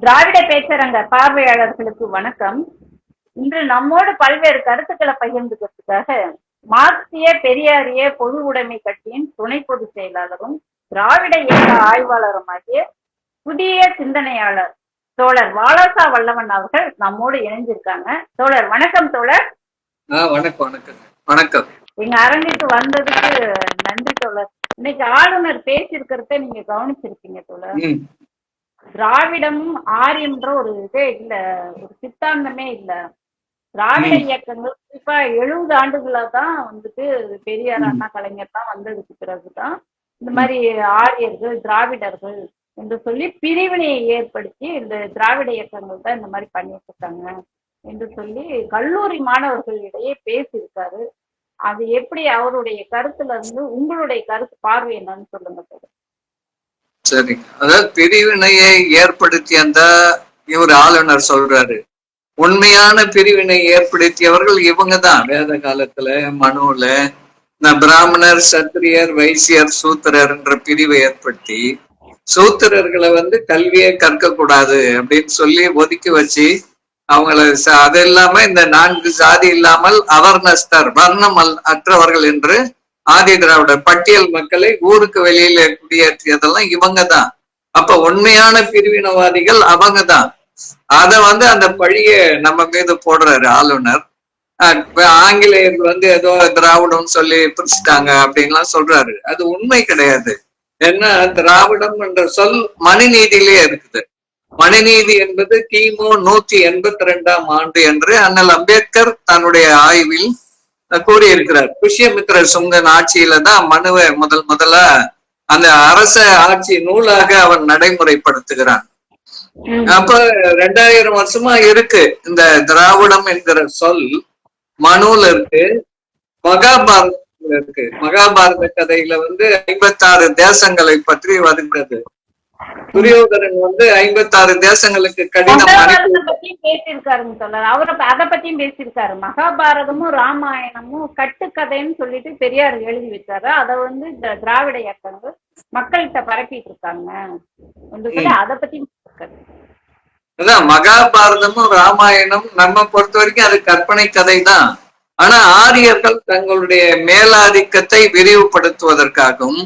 திராவிட பேச்சரங்க பார்வையாளர்களுக்கு வணக்கம். இன்று நம்மோடு பல்வேறு கருத்துக்களை பகிர்ந்துக்கிறதுக்காக மார்க்சிய பெரியாரிய பொது உடைமை கட்சியின் துணை பொதுச் செயலாளரும் திராவிட இயக்க ஆய்வாளருமாகிய புதிய சிந்தனையாளர் தோழர் வாலாசா வல்லவன் அவர்கள் நம்மோடு இணைஞ்சிருக்காங்க. தோழர் வணக்கம். தோழர் வணக்கம். வணக்கம் வணக்கம். எங்க அரங்குக்கு வந்ததுக்கு நன்றி தோழர். இன்னைக்கு ஆளுநர் பேசியிருக்கிறத நீங்க கவனிச்சிருக்கீங்க தோழர். திராவிடமும் ஆரியம்ன்ற ஒரு இதே இல்ல, ஒரு சித்தாந்தமே இல்ல. திராவிட இயக்கங்கள் குறிப்பா 70 ஆண்டுகளா தான் வந்துட்டு பெரியார் அண்ணா கலைஞர் தான் வந்ததுக்கு பிறகுதான் இந்த மாதிரி ஆரியர்கள் திராவிடர்கள் என்று சொல்லி பிரிவினையை ஏற்படுத்தி இந்த திராவிட இயக்கங்கள் தான் இந்த மாதிரி பண்ணிட்டு இருக்காங்க என்று சொல்லி கல்லூரி மாணவர்களிடையே பேசியிருக்காரு. அது எப்படி, அவருடைய கருத்துல இருந்து உங்களுடைய கருத்து பார்வை என்னன்னு சொல்லுங்க சார். சரி, அதாவது பிரிவினையை ஏற்படுத்திய இவர் ஆளுநர் சொல்றாரு. உண்மையான பிரிவினை ஏற்படுத்தியவர்கள் இவங்கதான். வேத காலத்துல மனுல பிராமணர், சத்திரியர், வைசியர், சூத்திரர் என்ற பிரிவை ஏற்படுத்தி சூத்திரர்களை கல்வியே கற்க கூடாது அப்படின்னு சொல்லி ஒதுக்கி வச்சு அவங்கள அது இல்லாம இந்த 4 சாதி இல்லாமல் அவர்ணஸ்தர் வர்ணம் அற்றவர்கள் என்று ஆதி திராவிடர் பட்டியல் மக்களை ஊருக்கு வெளியில குடியேற்றியதெல்லாம் இவங்க தான். அப்ப உண்மையான பிரிவினவாதிகள் அவங்க தான். அத அந்த பழிய நம்ம மீது போடுறாரு ஆளுநர். ஆங்கிலேயர் ஏதோ திராவிடம் சொல்லி பிரிச்சுட்டாங்க அப்படின்லாம் சொல்றாரு. அது உண்மை கிடையாது. ஏன்னா திராவிடம் என்ற சொல் மனுநீதியிலேயே இருக்குது. மனுநீதி என்பது கிமு 182ஆம் ஆண்டு என்று அண்ணல் அம்பேத்கர் தன்னுடைய ஆய்வில் கூறியிருக்கிறார். புஷ்யமித்ர சுங்கன் ஆட்சியில தான் மனுவை முதல்ல அந்த அரச ஆட்சி நூலாக அவன் நடைமுறைப்படுத்துகிறான். அப்ப 2000 வருஷமா இருக்கு இந்த திராவிடம் என்கிற சொல். மனுல இருக்கு, மகாபாரதத்துல இருக்கு. மகாபாரத கதையில 56 தேசங்களை பற்றி வருகிறது. துரியோதனன் 56 தேசங்களுக்கு கடிதம் பேசியிருக்காருங்க சொல்ல. அவரை அதை பத்தியும் பேசியிருக்காரு. மகாபாரதமும் ராமாயணமும் கட்டுக்கதைன்னு சொல்லிட்டு பெரியார் எழுதி வச்சாரு. அதை திராவிட இயக்கங்கள் மக்கள்கிட்ட பரப்பிட்டு இருக்காங்க. அதை பத்தியும் அதான் மகாபாரதமும் ராமாயணம் நம்ம பொறுத்த வரைக்கும் அது கற்பனை கதை தான். ஆனா ஆரியர்கள் தங்களுடைய மேலாதிக்கத்தை விரிவுபடுத்துவதற்காகவும்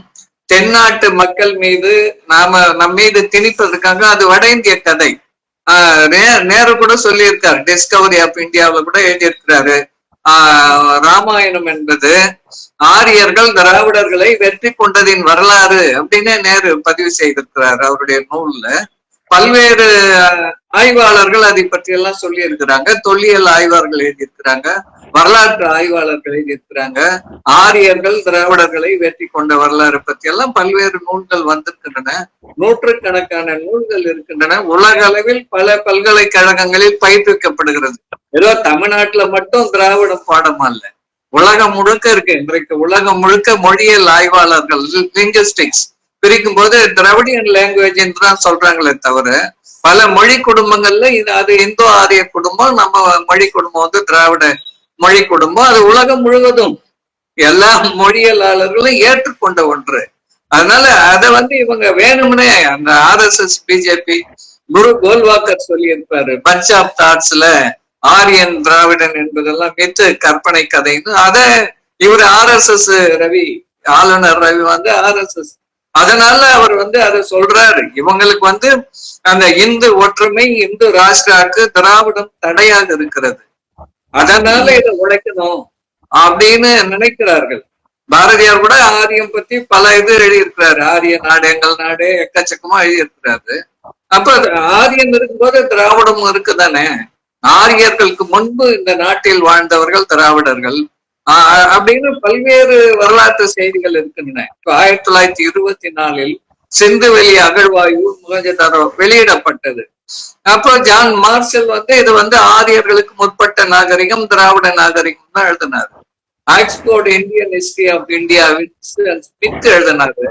தென்னாட்டு மக்கள் மீது நம் மீது திணிப்பதற்காக அது வட இந்திய கதை. நேரு கூட சொல்லியிருக்காரு, டிஸ்கவரி ஆஃப் இந்தியாவில கூட எழுதியிருக்கிறாரு. ராமாயணம் என்பது ஆரியர்கள் திராவிடர்களை வெற்றி கொண்டதின் வரலாறு அப்படின்னு நேரு பதிவு செய்திருக்கிறார் அவருடைய நூல்ல. பல்வேறு ஆய்வாளர்கள் அதை பற்றி எல்லாம் சொல்லி இருக்கிறாங்க. தொல்லியல் ஆய்வாளர்கள் எழுதியிருக்கிறாங்க, வரலாற்று ஆய்வாளர்கள் எழுதியிருக்கிறாங்க. ஆரியர்கள் திராவிடர்களை வெற்றி கொண்ட வரலாறு பற்றி எல்லாம் பல்வேறு நூல்கள் வந்திருக்கின்றன. நூற்றுக்கணக்கான நூல்கள் இருக்கின்றன. உலக அளவில் பல பல்கலைக்கழகங்களில் பயிற்றுவிக்கப்படுகிறது. ஏதோ தமிழ்நாட்டுல மட்டும் திராவிடம் பாடமா இல்ல, உலகம் முழுக்க இருக்கு. இன்றைக்கு உலகம் முழுக்க மொழியியல் ஆய்வாளர்கள் லிங்குஸ்டிக்ஸ் பிரிக்கும் போது திராவிடியன் லாங்குவேஜ் என்று தான் சொல்றாங்களே தவிர பல மொழி குடும்பங்கள்ல அது இந்தோ ஆரிய குடும்பம், நம்ம மொழி குடும்பம் திராவிட மொழி குடும்பம். அது உலகம் முழுவதும் எல்லா மொழியலாளர்களும் ஏற்றுக்கொண்ட ஒன்று. அதனால அதை இவங்க வேணும்னே அந்த RSS பிஜேபி குரு கோல்வாக்கர் சொல்லி இருப்பாரு, பஞ்ச் ஆஃப் தாட்ஸ்ல ஆரியன் திராவிடன் என்பதெல்லாம் மித்து கற்பனை கதைன்னு. அத இவர் RSS ரவி, ஆளுநர் ரவி RSS. அதனால அவர் அதை சொல்றாரு. இவங்களுக்கு அந்த இந்து ஒற்றுமை, இந்து ராஷ்டிராக்கு திராவிடம் தடையாக இருக்கிறது, அதனால இதை உழைக்கணும் அப்படின்னு நினைக்கிறார்கள். பாரதியார் கூட ஆரியம் பத்தி பல எழுதியிருக்கிறாரு. ஆரிய நாடு எங்கள் நாடு எக்கச்சக்கமா எழுதியிருக்கிறாரு. அப்ப ஆரியம் இருக்கும்போது திராவிடம் இருக்குதானே. ஆரியர்களுக்கு முன்பு இந்த நாட்டில் வாழ்ந்தவர்கள் திராவிடர்கள் அப்படின்னு பல்வேறு வரலாற்று செய்திகள் இருக்கின்றன. 1924 சிந்துவெளி அகழ்வாய்வு மொஹஞ்சதாரோ வெளியிடப்பட்டது. அப்போ ஜான் மார்ஷல் இது ஆரியர்களுக்கு முற்பட்ட நாகரிகம், திராவிட நாகரிகம் தான் எழுதினாரு. Oxford Indian history of India Smith எழுதினாரு.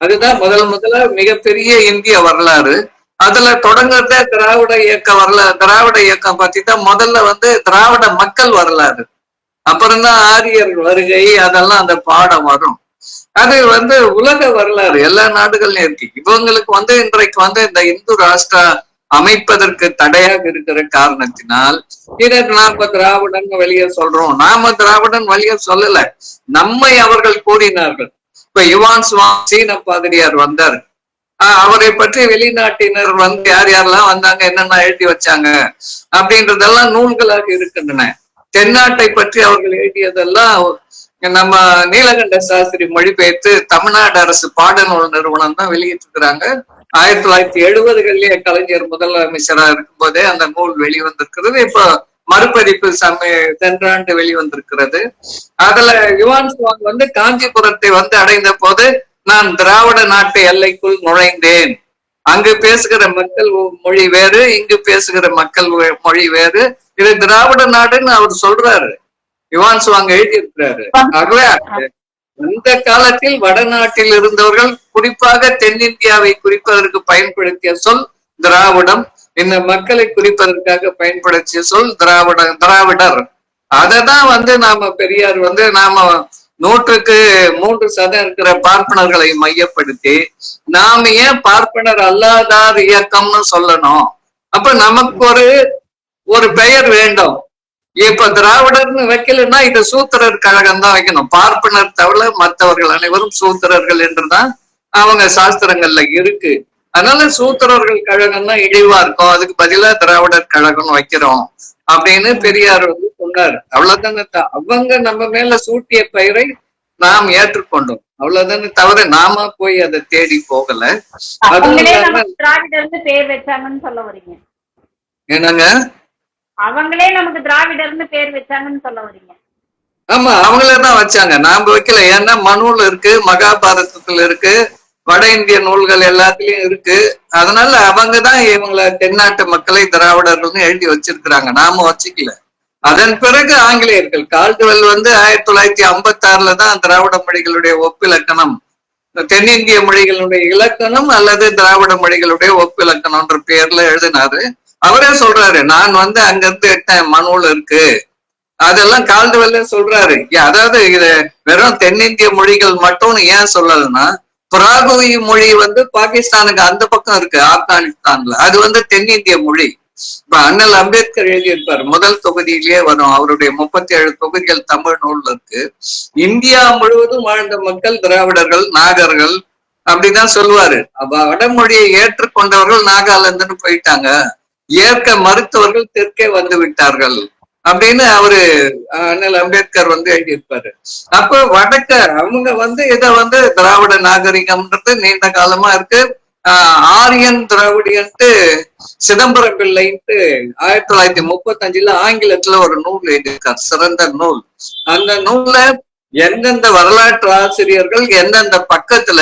அதுதான் முதல்ல மிகப்பெரிய இந்திய வரலாறு. அதுல தொடங்குறத திராவிட இயக்க வரலாறு. திராவிட இயக்கம் பத்தி தான் முதல்ல திராவிட மக்கள் வரலாறு, அப்புறம்தான் ஆரியர் வருகை, அதெல்லாம் அந்த பாடம் வரும். அது உலக வரலாறு எல்லா நாடுகள்லயும் இருக்கு. இவங்களுக்கு இன்றைக்கு இந்த இந்து ராஷ்டிரா அமைப்பதற்கு தடையாக இருக்கிற காரணத்தினால் இதற்கு நாம திராவிடன் வெளியே சொல்றோம். நாம திராவிடன் வெளியே சொல்லல, நம்மை அவர்கள் கூறினார்கள். இப்ப யுவான் சுவாங் சீன பாதிரியார் வந்தார், அவரை பற்றி வெளிநாட்டினர் வந்து யார் யாரெல்லாம் வந்தாங்க, என்னென்ன எழுதி வச்சாங்க அப்படின்றதெல்லாம் நூல்களாக இருக்கின்றன. தென்னாட்டை பற்றி அவர்கள் எழுதியதெல்லாம் நம்ம நீலகண்ட சாஸ்திரி மொழிபெயர்த்து தமிழ்நாடு அரசு பாடநூல் நிறுவனம் தான் வெளியிட்டிருக்கிறாங்க. 1970களிலே கலைஞர் முதலமைச்சராக இருக்கும் போதே அந்த நூல் வெளிவந்திருக்கிறது. இப்ப மறுபதிப்பு சென்றாண்டு வெளிவந்திருக்கிறது. அதுல யுவான் சுவாங் வந்து காஞ்சிபுரத்தை வந்து அடைந்த போது, நான் திராவிட நாட்டு எல்லைக்குள் நுழைந்தேன், அங்கு பேசுகிற மக்கள் மொழி வேறு, இங்கு பேசுகிற மக்கள் மொழி வேறு, இது திராவிட நாடுன்னு அவர் சொல்றாரு, யுவான் சுவாங் எழுதியிருக்கிறாரு. ஆகவே அந்த காலத்தில் வடநாட்டில் இருந்தவர்கள் குறிப்பாக தென்னிந்தியாவை குறிப்பதற்கு பயன்படுத்திய சொல் திராவிடம், இந்த மக்களை குறிப்பதற்காக பயன்படுத்திய சொல் திராவிடர். அததான் வந்து நாம பெரியார் வந்து நாம 100% இருக்கிற பார்ப்பனர்களை மையப்படுத்தி நாம ஏன் பார்ப்பனர் அல்லாதார் இயக்கம்னு சொல்லணும்? அப்ப நமக்கு ஒரு பெயர் வேண்டும். இப்ப திராவிடர்னு வைக்கலன்னா இது சூத்திரர் கழகம் தான் வைக்கணும். பார்ப்பனர் தவிர மற்றவர்கள் அனைவரும் சூத்திரர்கள் என்றுதான் அவங்க சாஸ்திரங்கள்ல இருக்கு. அதனால சூத்திரர்கள் கழகம் தான் இழிவா இருக்கும், அதுக்கு பதிலா திராவிடர் கழகம் வைக்கிறோம் அப்படின்னு பெரியார் வந்து சொன்னார். அவ்வளவுதானே. அவங்க நம்ம மேல சூட்டிய பெயரை நாம் ஏற்றுக்கொண்டோம், அவ்வளவுதானே தவிர நாம போய் அதை தேடி போகல. திராவிடர்னு பேர் வச்சாங்கன்னு சொல்ல வரீங்க? என்னங்க? அவங்களே நமக்கு திராவிடர்னு பேர் வச்சாங்கன்னு சொல்ல வரீங்க? ஆமா, அவங்களேதான் வச்சாங்க, நாம வைக்கல. ஏன்னா மனுல இருக்கு, மகாபாரதத்துல இருக்கு, வட இந்திய நூல்கள் எல்லாத்துலயும் இருக்கு. அதனால அவங்கதான் இவங்களை தென்னாட்டு மக்களை திராவிடர்கள்னு எழுதி வச்சிருக்கிறாங்க, நாம வச்சுக்கல. அதன் பிறகு ஆங்கிலேயர்கள் கால்டுவெல் வந்து 1956 தான் திராவிட மொழிகளுடைய ஒப்பிலக்கணம், தென்னிந்திய மொழிகளுடைய இலக்கணம் அல்லது திராவிட மொழிகளுடைய ஒப்பிலக்கணம்ன்ற பேர்ல எழுதினாரு. அவரே சொல்றாரு, நான் வந்து அங்கிருந்து எடுத்தேன், மனுல இருக்கு, அதெல்லாம் கால்டுவெல்ல சொல்றாரு. அதாவது இது வெறும் தென்னிந்திய மொழிகள் மட்டும்னு ஏன் சொல்லலன்னா, பிராகுவி மொழி வந்து பாகிஸ்தானுக்கு அந்த பக்கம் இருக்கு, ஆப்கானிஸ்தான்ல, அது வந்து தென்னிந்திய மொழி. இப்ப அண்ணல் அம்பேத்கர் எழுதியிருப்பார், முதல் தொகுதியிலேயே வரும், அவருடைய 37 தொகுதிகள் தமிழ் நூல்ல இருக்கு. இந்தியா முழுவதும் வாழ்ந்த மக்கள் திராவிடர்கள், நாகர்கள் அப்படிதான் சொல்லுவாரு. அப்ப வடமொழியை ஏற்றுக்கொண்டவர்கள் நாகாலாந்துன்னு போயிட்டாங்க, ஏற்க மறுத்தவர்கள் தெற்கே வந்து விட்டார்கள் அப்படின்னு அவரு அண்ணல் அம்பேத்கர் வந்து எழுதியிருப்பாரு. அப்ப வடக்க அவங்க வந்து இதை வந்து திராவிட நாகரிகம்ன்றது நீண்ட காலமா இருக்கு. ஆரியன் திராவிடியன்ட்டு சிதம்பரம் பிள்ளைன்ட்டு 1935 ஆங்கிலத்துல ஒரு நூல் எழுதியிருக்கார், சிறந்த நூல். அந்த நூல்ல எந்தெந்த வரலாற்று ஆசிரியர்கள் எந்தெந்த பக்கத்துல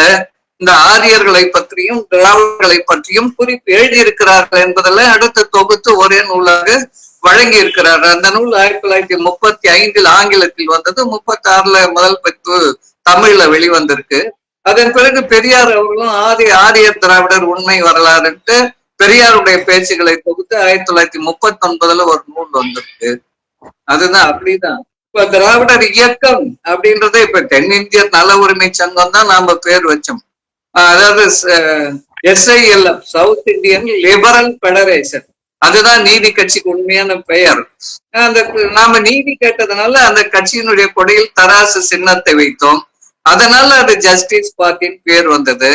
இந்த ஆரியர்களை பற்றியும் திராவிடர்களை பற்றியும் குறிப்பு எழுதியிருக்கிறார்கள் என்பதெல்லாம் அடுத்த தொகுத்து ஒரே நூலாக வழங்கி இருக்கிறார். அந்த நூல் 1935 ஆங்கிலத்தில் வந்தது, 36 முதல் பதிப்பு தமிழ்ல வெளிவந்திருக்கு. அதன் பிறகு பெரியார் அவர்களும் ஆரியர் திராவிடர் உண்மை வரலாறுன்ட்டு பெரியாருடைய பேச்சுகளை தொகுத்து 1939 ஒரு நூல் வந்திருக்கு. அதுதான், அப்படிதான். இப்ப திராவிடர் இயக்கம் அப்படின்றத இப்ப தென்னிந்திய நல உரிமை சங்கம் தான் நாம பேர் வச்சோம். அதாவது SILF, south Indian liberal federation, அதுதான் நீதி கட்சிக்கு உண்மையான பெயர். அந்த நாம நீதி கேட்டதுனால அந்த கட்சியினுடைய கொடியில் தராசு சின்னத்தை வைத்தோம், அதனால அது ஜஸ்டிஸ் பார்ட்டின்னு பேர் வந்தது.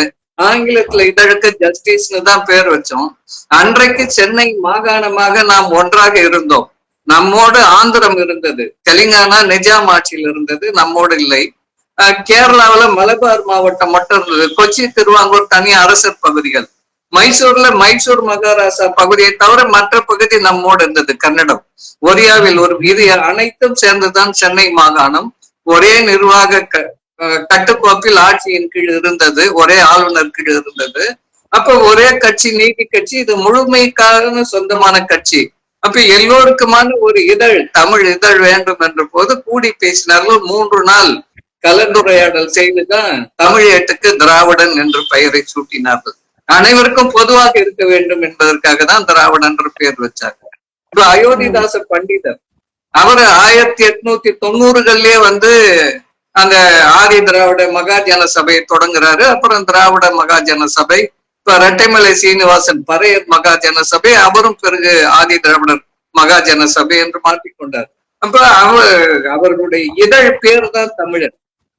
ஆங்கிலத்துல இதழுக்கு ஜஸ்டிஸ்னு தான் பேர் வச்சோம். அன்றைக்கு சென்னை மாகாணமாக நாம் ஒன்றாக இருந்தோம். நம்மோடு ஆந்திரம் இருந்தது, தெலுங்கானா நிஜாம் ஆட்சியில் இருந்தது, நம்மோடு இல்லை. கேரளாவில மலபார் மாவட்டம் மட்டும் இருந்தது, கொச்சி திருவாங்கூர் தனி அரசர் பகுதிகள், மைசூர்ல மைசூர் மகாராஜா பகுதியை தவிர மற்ற பகுதி நம்மோடு இருந்தது. கன்னடம், ஒரியாவில் இது அனைத்தும் சேர்ந்துதான் சென்னை மாகாணம். ஒரே நிர்வாக கட்டுக்கோப்பில் ஆட்சியின் கீழ் இருந்தது, ஒரே ஆளுநர் கீழ் இருந்தது. அப்ப ஒரே கட்சி நீதி கட்சி, இது முழுமைக்கான சொந்தமான கட்சி. அப்ப எல்லோருக்குமான ஒரு இதழ், தமிழ் இதழ் வேண்டும் என்ற போது கூடி பேசினார்கள். 3 நாள் கலந்துரையாடல் செய்துதான் தமிழ் ஏட்டுக்கு திராவிடன் என்று பெயரை சூட்டினார்கள். அனைவருக்கும் பொதுவாக இருக்க வேண்டும் என்பதற்காக தான் திராவிடன் என்று பெயர் வச்சாங்க. இப்ப அயோத்திதாச பண்டிதர் அவர் 1890களிலே வந்து அந்த ஆதி திராவிட மகாஜன சபையை தொடங்குறாரு. அப்புறம் திராவிட மகாஜன சபை, இப்ப இப்ப ரெட்டைமலை சீனிவாசன் பறையர் மகாஜன சபை, அவரும் பிறகு ஆதி திராவிடர் மகாஜன சபை என்று மாற்றிக்கொண்டார். அப்ப அவர்களுடைய இதழ் பேர் தான் தமிழன்.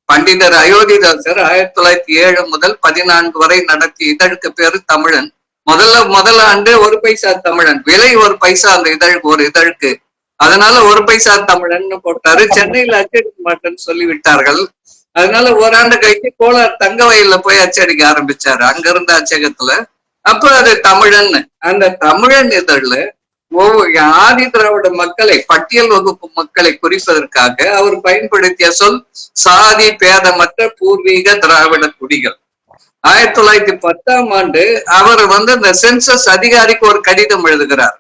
பண்டிதர் அயோத்திதாசர் 1907 முதல் 14 வரை நடத்திய இதழுக்கு பேரு தமிழன். முதல் ஆண்டு 1 பைசா தமிழன், விலை 1 பைசா அந்த இதழுக்கு, ஒரு இதழுக்கு. அதனால 1 பைசா தமிழன் போட்டாரு. சென்னையில அச்சடிக்க மாட்டேன்னு சொல்லிவிட்டார்கள். அதனால ஓராண்டு கழிச்சு கோலார் தங்க வயல்ல போய் அச்சடிக்க ஆரம்பிச்சாரு, அங்க இருந்த அச்சகத்துல. அப்ப அது தமிழன். அந்த தமிழன் இதழ்ல ஆதி திராவிட மக்களை, பட்டியல் வகுப்பு மக்களை குறிப்பதற்காக அவர் பயன்படுத்திய சொல் சாதி பேதமற்ற பூர்வீக திராவிட குடிகள். 1910ஆம் ஆண்டு அவர் இந்த சென்சஸ் அதிகாரிக்கு ஒரு கடிதம் எழுதுகிறார்.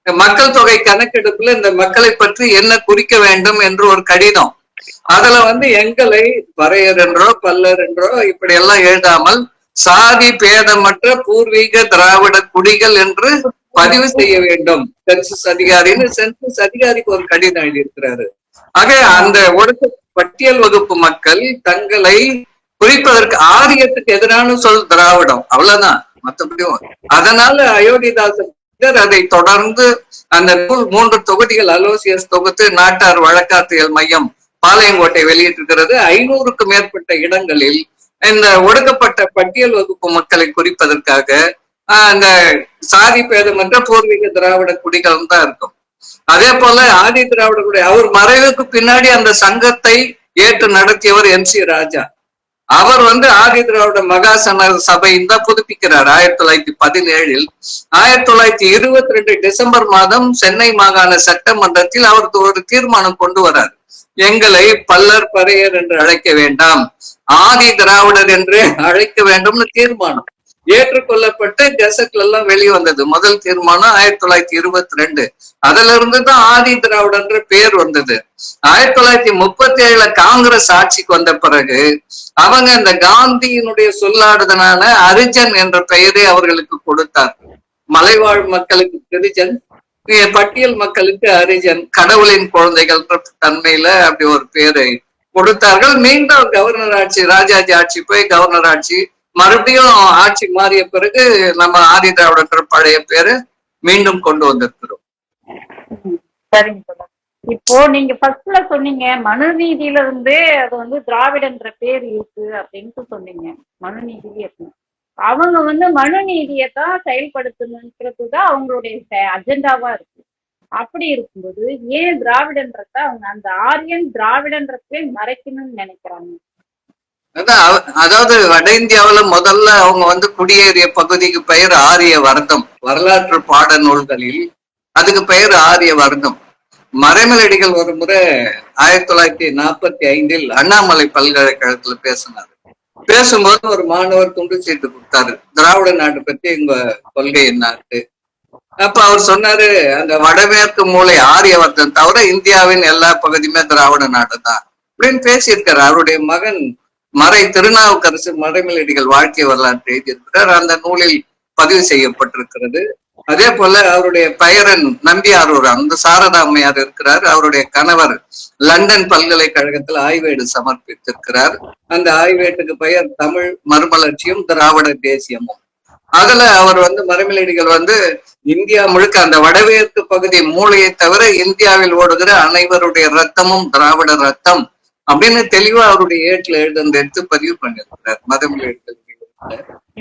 மக்கள் தொகை கணக்கெடுப்புல இந்த மக்களை பற்றி என்ன குறிக்க வேண்டும் என்று ஒரு கடிதம். அதுல எங்களை பறையர் என்றோ பல்லர் என்றோ இப்படி எல்லாம் எழுதாமல் சாதி பேதமற்ற பூர்வீக திராவிட குடிகள் என்று பதிவு செய்ய வேண்டும் சென்சஸ் அதிகாரின்னு சென்சஸ் அதிகாரிக்கு ஒரு கடிதம் எழுதியிருக்கிறாரு. ஆக அந்த பட்டியல் வகுப்பு மக்கள் தங்களை குறிப்பதற்கு ஆரியத்துக்கு எதிரான சொல் திராவிடம், அவ்வளவுதான், மற்றபடியும். அதனால அயோத்திதாசன் அதை தொடர்ந்து அந்த நூல் 3 தொகுதிகள் அலோசியஸ் தொகுத்து நாட்டார் வழக்காற்றியல் மையம் பாளையங்கோட்டை வெளியிட்டிருக்கிறது. 500க்கும் மேற்பட்ட இடங்களில் இந்த ஒடுக்கப்பட்ட பட்டியல் வகுப்பு மக்களை குறிப்பதற்காக அந்த சாதி பேதமற்ற பூர்வீக திராவிட குடிகள் தான் இருக்கும். அதே போல ஆதி திராவிட அவர் மறைவுக்கு பின்னாடி அந்த சங்கத்தை ஏற்று நடத்தியவர் MC ராஜா. அவர் ஆதி திராவிட மகாசன சபையின் தான் புதுப்பிக்கிறார் 1917. 1922 டிசம்பர் மாதம் சென்னை மாகாண சட்டமன்றத்தில் அவர் ஒரு தீர்மானம் கொண்டு வரார். எங்களை பல்லர் பறையர் என்று அழைக்க வேண்டாம், ஆதி திராவிடர் என்று அழைக்க வேண்டும்னு தீர்மானம் ஏற்றுக்கொள்ளப்பட்டு கெசட்ல எல்லாம் வெளிவந்தது. முதல் தீர்மானம் 1922. அதுல இருந்துதான் ஆதி திராவிடன்ற பேர் வந்தது. 1937 காங்கிரஸ் ஆட்சிக்கு வந்த பிறகு அவங்க இந்த காந்தியினுடைய சொல்லாடுதனால அரிஜன் என்ற பெயரை அவர்களுக்கு கொடுத்தார். மலைவாழ் மக்களுக்கு கிரிஜன், பட்டியல் மக்களுக்கு அரிஜன், கடவுளின் குழந்தைகள் தன்மையில அப்படி ஒரு பேரை கொடுத்தார்கள். மீண்டும் கவர்னர் ஆட்சி, ராஜாஜி ஆட்சி போய் கவர்னர் ஆட்சி, மறுபடியும் ஆட்சி மாறிய பிறகு நம்ம ஆதி திராவிடர் பழைய பேரு மீண்டும் கொண்டு வந்திருக்கிறோம். சரிங்க. இப்போ நீங்க ஃபர்ஸ்ட்ல சொன்னீங்க மனுநீதியில இருந்து அது திராவிடன்ற பேர் இருக்கு அப்படின்ட்டு சொன்னீங்க. மனுநீதியில இருக்கு, அவங்க மனுநீதியை தான் செயல்படுத்தணுன்றதுதான் அவங்களுடைய அஜெண்டாவா இருக்கு. அப்படி இருக்கும்போது ஏன் திராவிடன்றத அவங்க அந்த ஆரியன் திராவிடன்றதை மறைக்கணும்னு நினைக்கிறாங்க? அதாவது வட இந்தியாவில முதல்ல அவங்க குடியேறிய பகுதிக்கு பெயர் ஆரிய வர்க்கம். வரலாற்று பாட நூல்களில் அதுக்கு பெயர் ஆரிய வர்க்கம். மறைமலடிகள் ஒரு முறை 1945 அண்ணாமலை பல்கலைக்கழகத்துல பேசினாரு. பேசும்போது ஒரு மாணவர் துண்டு சீட்டு கொடுத்தாரு, திராவிட நாட்டை பத்தி உங்க கொள்கை என்னாட்டு. அப்ப அவர் சொன்னாரு, அந்த வடமேற்கு மூலை ஆரியவர்த்தம் தவிர இந்தியாவின் எல்லா பகுதியுமே திராவிட நாடு தான் அப்படின்னு பேசியிருக்காரு. அவருடைய மகன் மறை திருநாவுக்கரசு மறைமலடிகள் வாழ்க்கை வரலாற்று எழுதியிருக்கிறார், அந்த நூலில் பதிவு செய்யப்பட்டிருக்கிறது. அதே போல அவருடைய பெயரன் நம்பியாரூர், அந்த சாரதா அம்மையார் இருக்கிறார், அவருடைய கணவர் லண்டன் பல்கலைக்கழகத்தில் ஆய்வேடு சமர்ப்பித்திருக்கிறார். அந்த ஆய்வேட்டுக்கு பெயர் தமிழ் மறுமலர்ச்சியும் திராவிட தேசியமும். அதுல அவர் மறைமலடிகள் இந்தியா முழுக்க அந்த வடமேற்கு பகுதி மூளையை தவிர இந்தியாவில் ஓடுகிற அனைவருடைய ரத்தமும் திராவிட ரத்தம் அப்படின்னு தெளிவா அவருடைய ஏட்டுல எடுத்து பதிவு பண்ணியிருக்கிறார் மதமொழிகள்.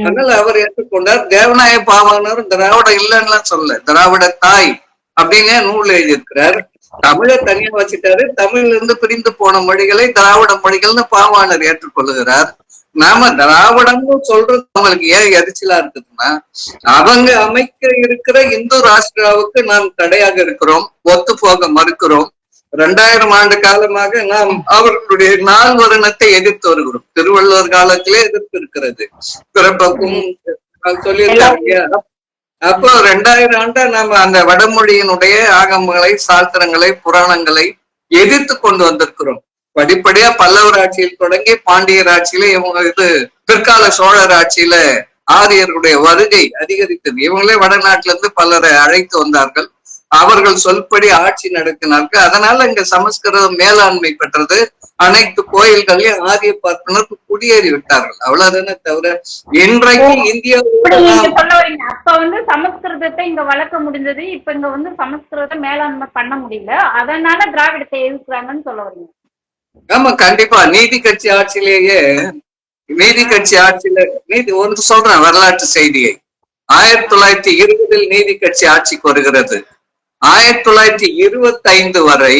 அதனால அவர் ஏற்றுக்கொண்டார். தேவநாய பாவாணரும் திராவிடம் இல்லைன்னா சொல்ல, திராவிட தாய் அப்படின்னு நூல் எழுதியிருக்கிறார். தமிழை தனியா வச்சுட்டாரு. தமிழ்ல இருந்து பிரிந்து போன மொழிகளை திராவிட மொழிகள்னு பாவாணர் ஏற்றுக்கொள்ளுகிறார். நாம திராவிடம்னு சொல்றது நம்மளுக்கு ஏன் எரிச்சலா இருக்குதுன்னா, அவங்க அமைக்க இருக்கிற இந்து ராஷ்டிராவுக்கு நாம் தடையாக இருக்கிறோம், ஒத்து போக மறுக்கிறோம். 2000 ஆண்டு காலமாக நாம் அவர்களுடைய நால்வர்ணத்தை எதிர்த்து வருகிறோம். திருவள்ளுவர் காலத்திலே எதிர்த்து இருக்கிறது, பிறப்புக்கும் சொல்லியிருக்காங்க. அப்போ 2000 ஆண்டா நாம அந்த வடமொழியினுடைய ஆகமங்களை, சாஸ்திரங்களை, புராணங்களை எதிர்த்து கொண்டு வந்திருக்கிறோம். படிப்படியா பல்லவர் ஆட்சியில் தொடங்கி பாண்டியர் ஆட்சியில இவங்க பிற்கால சோழர் ஆட்சியில ஆரியர்களுடைய வருகை அதிகரித்தது. இவங்களே வடநாட்டுல இருந்து பலரை அழைத்து வந்தார்கள். அவர்கள் சொல்படி ஆட்சி நடத்தினார்கள். அதனால இங்க சமஸ்கிருதம் மேலாண்மை பெற்றது. அனைத்து கோயில்களையும் ஆரிய பார்ப்பனர் குடியேறி விட்டார்கள். அவ்வளவுதானே தவிர இன்றைக்கு இந்தியாவோட அப்ப சமஸ்கிருதத்தை இங்க வளர்க்க முடிஞ்சது, இப்ப இங்க சமஸ்கிருதத்தை மேலாண்மை பண்ண முடியல, அதனால திராவிடத்தை எதிர்க்கிறாங்கன்னு சொல்ல வரீங்க? ஆமா, கண்டிப்பா. நீதி கட்சி ஆட்சியிலேயே ஒன்று சொல்றேன் வரலாற்று செய்தியை. 1920 நீதி கட்சி ஆட்சிக்கு வருகிறது. 1925 வரை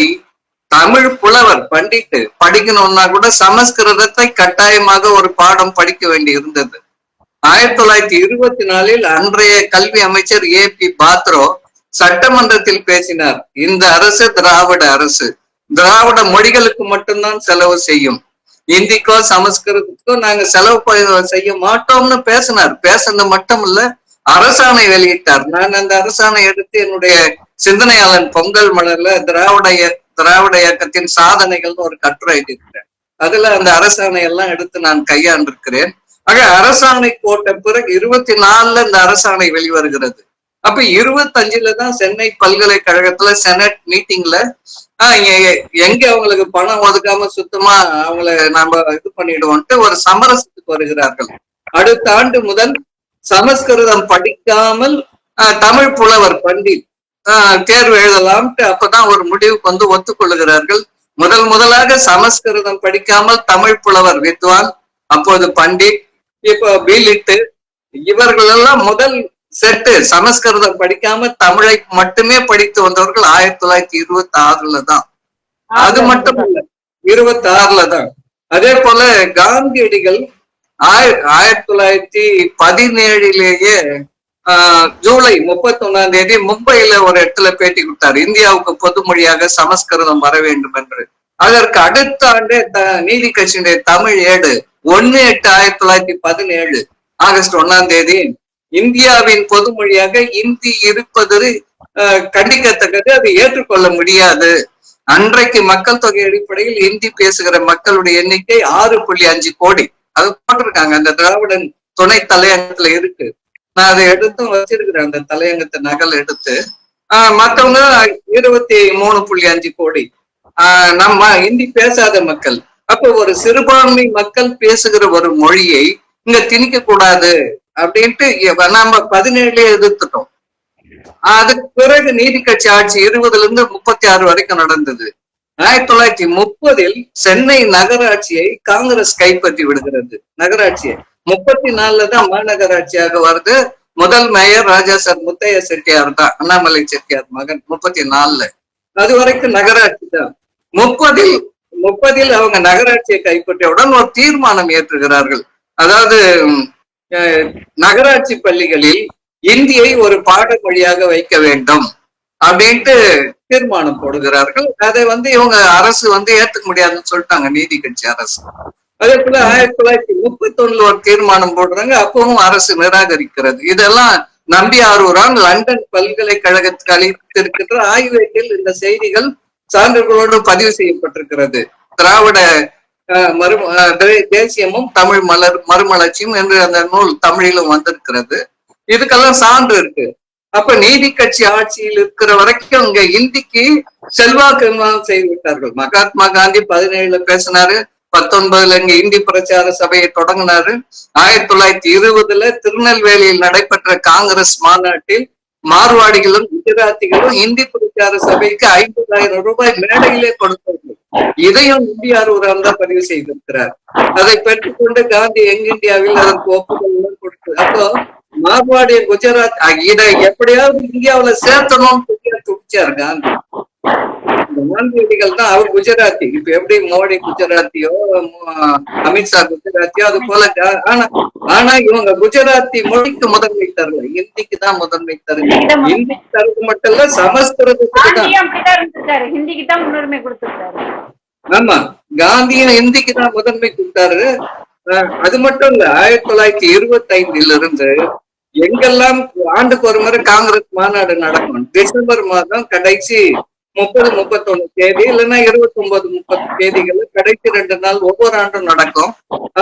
தமிழ் புலவர் பண்டிட்டு படிக்கணும்னா கூட சமஸ்கிருதத்தை கட்டாயமாக ஒரு பாடம் படிக்க வேண்டி இருந்தது. 1924 அன்றைய கல்வி அமைச்சர் A.P. பாத்ரோ சட்டமன்றத்தில் பேசினார். இந்த அரசு திராவிட அரசு, திராவிட மொழிகளுக்கு மட்டும்தான் செலவு செய்யும், இந்திக்கோ சமஸ்கிருதத்துக்கோ நாங்க செலவு செய்ய மாட்டோம்னு பேசினார். பேசுனது மட்டும் இல்ல, அரசாணை வெளியிட்டார். நான் அந்த அரசாணை எடுத்து என்னுடைய சிந்தனையாளன் பொங்கல் மலர்ல திராவிட இயக்கத்தின் சாதனைகள்னு ஒரு கட்டுரை எழுதியிருக்கிறேன். அதுல அந்த அரசாணை எல்லாம் எடுத்து நான் கையாண்டிருக்கிறேன். ஆக அரசாணை போட்ட பிறகு 24 இந்த அரசாணை வெளிவருகிறது. அப்ப 25 தான் சென்னை பல்கலைக்கழகத்துல செனட் மீட்டிங்ல எங்க அவங்களுக்கு பணம் ஒதுக்காம சுத்தமா அவங்கள நாம இது பண்ணிடுவோம்ட்டு ஒரு சமரசத்துக்கு வருகிறார்கள். அடுத்த ஆண்டு முதல் சமஸ்கிருதம் படிக்காமல் தமிழ் புலவர் பண்டிட் தேர்வு எழுதலாம்ட்டு அப்பதான் ஒரு முடிவுக்கு ஒத்துக்கொள்ளுகிறார்கள். முதலாக சமஸ்கிருதம் படிக்காமல் தமிழ் புலவர் வித்வான், அப்போது பண்டிட், இப்போ பீலிட்டு, இவர்கள் எல்லாம் முதல் செட்டு சமஸ்கிருதம் படிக்காம தமிழை மட்டுமே படித்து வந்தவர்கள் 1926 தான். அது மட்டும் இல்ல, 26 தான். அதே போல காந்தியடிகள் 1917 ஜூலை 31 மும்பையில ஒரு இடத்துல பேட்டி கொடுத்தார். இந்தியாவுக்கு பொது மொழியாக சமஸ்கிருதம் வர வேண்டும் என்று. அதற்கு அடுத்த ஆண்டே நீதி கட்சியினுடைய தமிழ் ஏடு 1/8/1917 ஆகஸ்ட் 1 இந்தியாவின் பொது மொழியாக இந்தி இருப்பது கண்டிக்கத்தக்கது, அதை ஏற்றுக்கொள்ள முடியாது. அன்றைக்கு மக்கள் தொகை அடிப்படையில் இந்தி பேசுகிற மக்களுடைய எண்ணிக்கை 6.5 கோடி. அது போட்டிருக்காங்க, அந்த திராவிடன் துணை தலையங்கத்துல இருக்கு. நான் அதை எடுத்தும் வச்சிருக்கிறேன், அந்த தலையங்கத்தை நகல் எடுத்து. மற்றவங்க 23.5 கோடி நம்ம இந்தி பேசாத மக்கள். அப்ப ஒரு சிறுபான்மை மக்கள் பேசுகிற ஒரு மொழியை இங்க திணிக்க கூடாது அப்படின்ட்டு நம்ம 17 எதிர்த்துட்டோம். அதுக்கு பிறகு நீதி கட்சி ஆட்சி 20 36 வரைக்கும் நடந்தது. 1930 சென்னை நகராட்சியை காங்கிரஸ் கைப்பற்றி விடுகிறது. நகராட்சியை 34 தான் மாநகராட்சியாக வருது. முதல் மேயர் ராஜா சார் முத்தைய செட்டியார் தான், அண்ணாமலை செட்டியார் மகன். 34 அது வரைக்கும் நகராட்சி தான். 30 அவங்க நகராட்சியை கைப்பற்றியவுடன் ஒரு தீர்மானம் ஏற்றுகிறார்கள். அதாவது நகராட்சி பள்ளிகளில் இந்தியை ஒரு பாட மொழியாக வைக்க வேண்டும் அப்படின்ட்டு தீர்மானம் போடுகிறார்கள். அதை இவங்க அரசு ஏத்துக்க முடியாதுன்னு சொல்லிட்டாங்க, நீதி கட்சி அரசு. அதே போல 1931 ஒரு தீர்மானம் போடுறாங்க, அப்பவும் அரசு நிராகரிக்கிறது. இதெல்லாம் நம்பி ஆரூரான் லண்டன் பல்கலைக்கழகத்துக்கு அளித்திருக்கின்ற ஆய்வேட்டில் இந்த செய்திகள் சான்றுகளோடு பதிவு செய்யப்பட்டிருக்கிறது. திராவிட தேசியமும் தமிழ் மறுமலர்ச்சியும் என்று அந்த நூல் தமிழிலும் வந்திருக்கிறது. இதுக்கெல்லாம் சான்று இருக்கு. அப்ப நீதி கட்சி ஆட்சியில் இருக்கிற வரைக்கும் இங்க இந்திக்கு செல்வாக்கு செய்து விட்டார்கள். மகாத்மா காந்தி 17 பேசினாரு, 19 இங்க இந்தி பிரச்சார சபையை தொடங்கினாரு. 1920 திருநெல்வேலியில் நடைபெற்ற காங்கிரஸ் மாநாட்டில் மார்வாடிகளும் குஜராத்திகளும் இந்தி பிரச்சார சபைக்கு 50,000 ரூபாய் மேடையிலே கொடுத்தார்கள். இதையும் இந்தியாரூரான் தான் பதிவு செய்திருக்கிறார். அதை பெற்றுக்கொண்டு காந்தி யங் இந்தியாவில் அதற்கு ஒப்புதல் கொடுத்தார். அப்போ மார்வாடிய குஜராத் இதை எப்படியாவது இந்தியாவில சேர்த்தணும்னு துடிச்சார் காந்தி. காந்தியடிகள் தான் அவர் குஜராத்தி. இப்ப எப்படி மோடி குஜராத்தியோ அமித்ஷா குஜராத்தியோ அது போல. ஆனா இவங்க குஜராத்தி மொழிக்கு முதன்மை தரல, இந்திக்கு தான் முதன்மை தருங்க. இந்தி தரது மட்டும் இல்ல, சமஸ்கிருதத்துக்கு தான். ஆமா, காந்தியும் இந்திக்கு தான் முதன்மை கொடுத்தாரு. அது மட்டும் இல்ல, 1925 எங்கெல்லாம் ஆண்டுக்கு ஒரு முறை காங்கிரஸ் மாநாடு நடக்கும். டிசம்பர் மாதம் கடைசி 30, 31 தேதி இல்லைன்னா 29, 30 தேதிகள் கடைசி 2 நாள் ஒவ்வொரு ஆண்டும் நடக்கும்.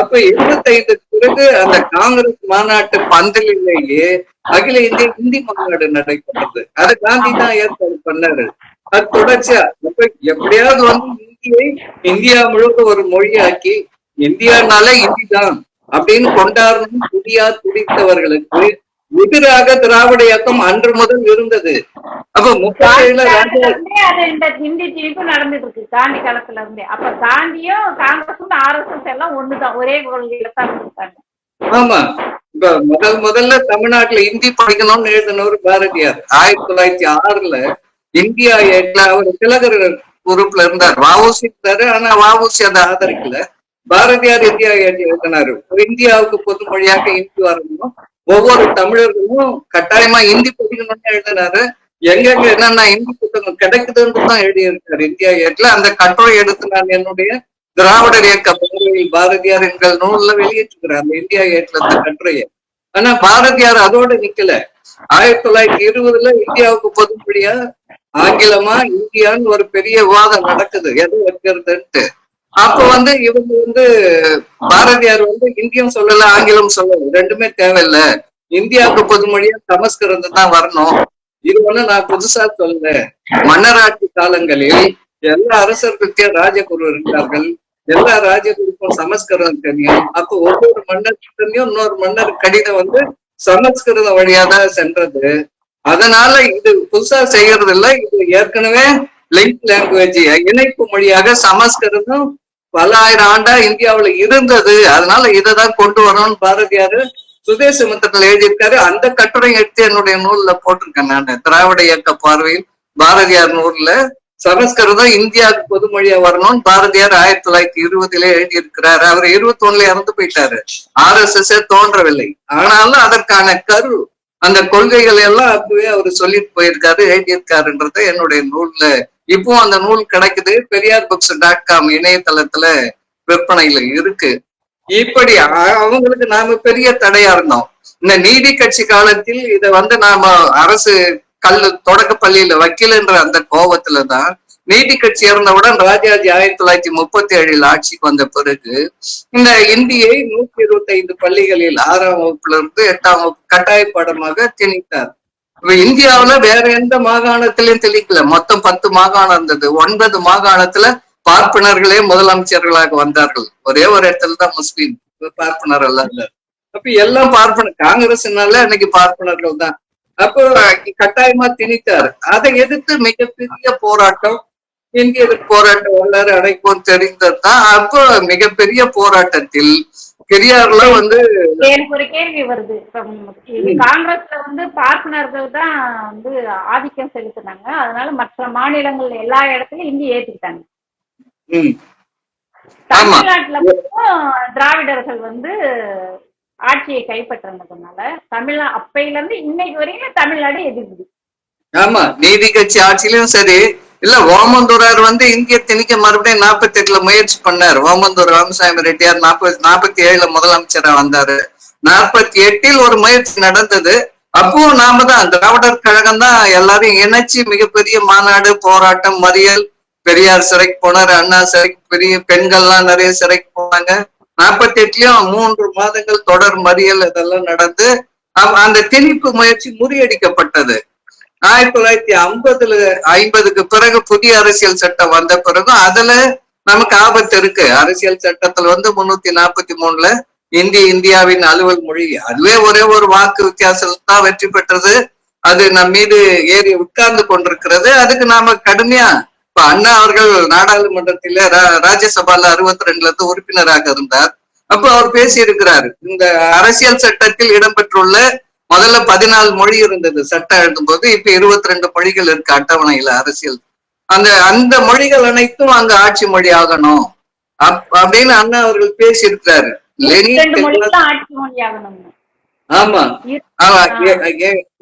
அப்ப 25க்கு பிறகு அந்த காங்கிரஸ் மாநாட்டு பந்தலிலேயே அகில இந்திய இந்தி மாநாடு நடைபெற்றது. அது காந்தி தான் ஏற்பாடு பண்ணாரு. அது தொடர்ச்சியா எப்படியாவது இந்தியை இந்தியா முழுக்க ஒரு மொழியாக்கி இந்தியானாலே இந்தி தான் அப்படின்னு கொண்டாடணும் துடித்தவர்களுக்கு எதிராக திராவிட இயக்கம் அன்று முதல் இருந்தது. அப்ப 37 ஹிந்தி திணிப்பு நடந்துட்டு இருக்கு காந்தி காலத்துல இருந்தே. அப்ப காந்தியும் காங்கிரஸும் RSS எல்லாம் ஒண்ணுதான், ஒரே கொள்கையில தான் இருக்காங்க. ஆமா, இப்ப முதல்ல தமிழ்நாட்டுல ஹிந்தி படிக்கணும்னு எழுதினவர் பாரதியார் 1906 இந்தியா அவர் திலகர் குரூப்ல இருந்தார். வஉசி இருந்தாரு, ஆனா வஉசி அதை ஆதரிக்கல. பாரதியார் இந்தியா எழுதினாரு, இந்தியாவுக்கு பொது மொழியாக ஹிந்தி வரணும், ஒவ்வொரு தமிழர்களும் கட்டாயமா ஹிந்தி படிக்கணும்னு எழுதினாரு. எங்கெங்க என்னன்னா ஹிந்தி புத்தகம் கிடைக்குதுன்னு தான் எழுதியிருக்காரு இந்தியா கேட்ல. அந்த கட்டுரை எடுத்து நான் என்னுடைய திராவிடர் இயக்க பகுதியில் பாரதியார் எங்கள் நூல்ல வெளியிட்டிருக்கிறார் அந்த இந்தியா கேட்ல அந்த கட்டுரையை. ஆனா பாரதியார் அதோடு நிக்கல. 1920 இந்தியாவுக்கு பொதுமொழியா ஆங்கிலமா இந்தியான்னு ஒரு பெரிய விவாதம் நடக்குது எது வைக்கிறதுன்ட்டு. அப்ப இவங்க பாரதியார் இந்தியும் சொல்லல ஆங்கிலம் சொல்லல, ரெண்டுமே தேவையில்ல, இந்தியாவுக்கு பொதுமொழியா சமஸ்கிருதம் தான் வரணும். இது நான் புதுசா சொல்ல. மன்னராட்சி காலங்களில் எல்லா அரசர்களுக்கும் ராஜகுரு இருந்தார்கள், எல்லா ராஜகுருக்கும் சமஸ்கிருதம் தெரியும். அப்ப ஒவ்வொரு மன்னர்கிட்டையும் இன்னொரு மன்னர் கடிதம் சமஸ்கிருதம் வழியாதான் சென்றது. அதனால இது புதுசா செய்யறது இல்ல, இது ஏற்கனவே லிங்க் லாங்குவேஜ் இணைப்பு மொழியாக சமஸ்கிருதம் பல ஆயிரம் ஆண்டா இந்தியாவுல இருந்தது. அதனால இதைதான் கொண்டு வரணும்னு பாரதியாரு சுதேசமித்திரத்தில் எழுதியிருக்காரு. அந்த கட்டுரை எடுத்து என்னுடைய நூல்ல போட்டிருக்கேன் நான். திராவிட இயக்க பார்வையில் பாரதியார் நூல்ல சமஸ்கிருதம் இந்தியாவுக்கு பொதுமொழியா வரணும்னு பாரதியார் 1920 எழுதியிருக்கிறாரு. அவர் 21 இறந்து போயிட்டாரு. RSS தோன்றவில்லை. ஆனாலும் அதற்கான அந்த கொள்கைகள் எல்லாம் அப்பவே அவர் சொல்லிட்டு போயிருக்காரு, எழுதியிருக்காருன்றத என்னுடைய நூல்ல இப்போ அந்த நூல் கிடைக்குது. PeriyarBooks.com இணையதளத்துல விற்பனையில இருக்கு. இப்படி அவங்களுக்கு நாம பெரிய தடையா இருந்தோம். இந்த நீதி கட்சி காலத்தில் இத நாம அரசு தொடக்க பள்ளியில வக்கீல்ன்ற அந்த கோபத்துலதான் நீதி கட்சி இருந்தவுடன் ராஜாஜி 1937 ஆட்சிக்கு வந்த பிறகு இந்த இந்தியை 125 பள்ளிகளில் 6ஆம் வகுப்புல இருந்து 8ஆம் வகுப்பு கட்டாய பாடமாக திணித்தார். இந்தியாவுல வேற எந்த மாகாணத்திலையும் திணிக்கல. மொத்தம் 10 மாகாணம் இருந்தது. 9 மாகாணத்துல பார்ப்பனர்களே முதலமைச்சர்களாக வந்தார்கள். ஒரே ஒரு இடத்துல தான் முஸ்லீம் பார்ப்பனர் எல்லாம் இல்ல. அப்ப எல்லாம் பார்ப்பனர், காங்கிரஸ்னால அன்னைக்கு பார்ப்பனர்கள் தான். அப்போ கட்டாயமா திணித்தார். அதை எதிர்த்து மிகப்பெரிய போராட்டம், இந்திய போராட்டம் எல்லாரும் அடைப்போம் தெரிந்ததுதான். அப்போ மிகப்பெரிய போராட்டத்தில் பெரியார்லாம் எனக்கு ஒரு கேள்வி வருது. காங்கிரஸ்ல பார்ப்பனர்கள் தான் ஆதிக்கம் செலுத்தினாங்க. அதனால மற்ற மாநிலங்கள் எல்லா இடத்துலயும் இந்தி ஏத்துக்கிட்டாங்க. தமிழ்நாட்டுல திராவிடர்கள் ஆட்சியை கைப்பற்றினதுனால அப்பையில இருந்து இன்னைக்கு வரையும் தமிழ்நாடு எதிர்க்குது. ஆமா, நீதி கட்சி ஆட்சியிலும் சரி இல்ல. ஓமந்தூரார் இந்திய திணிக்க மறுபடியும் 48 முயற்சி பண்ணார். ஓமந்தூர் ராமசாமி ரெட்டியார் 47 முதலமைச்சரா வந்தாரு. 48 ஒரு முயற்சி நடந்தது. அப்போ நாம தான் திராவிடர் கழகம் தான் எல்லாரையும் இணைச்சு மிகப்பெரிய மாநாடு, போராட்டம், மறியல். பெரியார் சிறைக்கு போனார், அண்ணா சிறைக்கு, பெரிய பெண்கள்லாம் நிறைய சிறைக்கு போனாங்க. 48லயும் 3 மாதங்கள் தொடர் மறியல் இதெல்லாம் நடந்து அந்த திணிப்பு முயற்சி முறியடிக்கப்பட்டது. 1950க்கு பிறகு புதிய அரசியல் சட்டம் வந்த பிறகு அதுல நமக்கு ஆபத்து இருக்கு. அரசியல் சட்டத்துல 343ல இந்தியாவின் அலுவல் மொழி, அதுவே ஒரே ஒரு வாக்கு வித்தியாசத்தில் தான் வெற்றி பெற்றது. அது நம் மீது ஏறி உட்கார்ந்து கொண்டிருக்கிறது. அதுக்கு நாம கடுமையா இப்ப அண்ணா அவர்கள் நாடாளுமன்றத்தில ராஜ்யசபால 62ல இருந்து உறுப்பினராக இருந்தார். அப்ப அவர் பேசி இருக்கிறார், இந்த அரசியல் சட்டத்தில் இடம்பெற்றுள்ள முதல்ல 14 மொழி இருந்தது சட்டம் எழுதும் போது, இப்ப 22 மொழிகள் இருக்கு அட்டவணையில அரசியல். அந்த மொழிகள் அனைத்தும் அங்க ஆட்சி மொழி ஆகணும் அப்படின்னு அண்ணா அவர்கள் பேசி இருக்கிறாரு. ஆமா,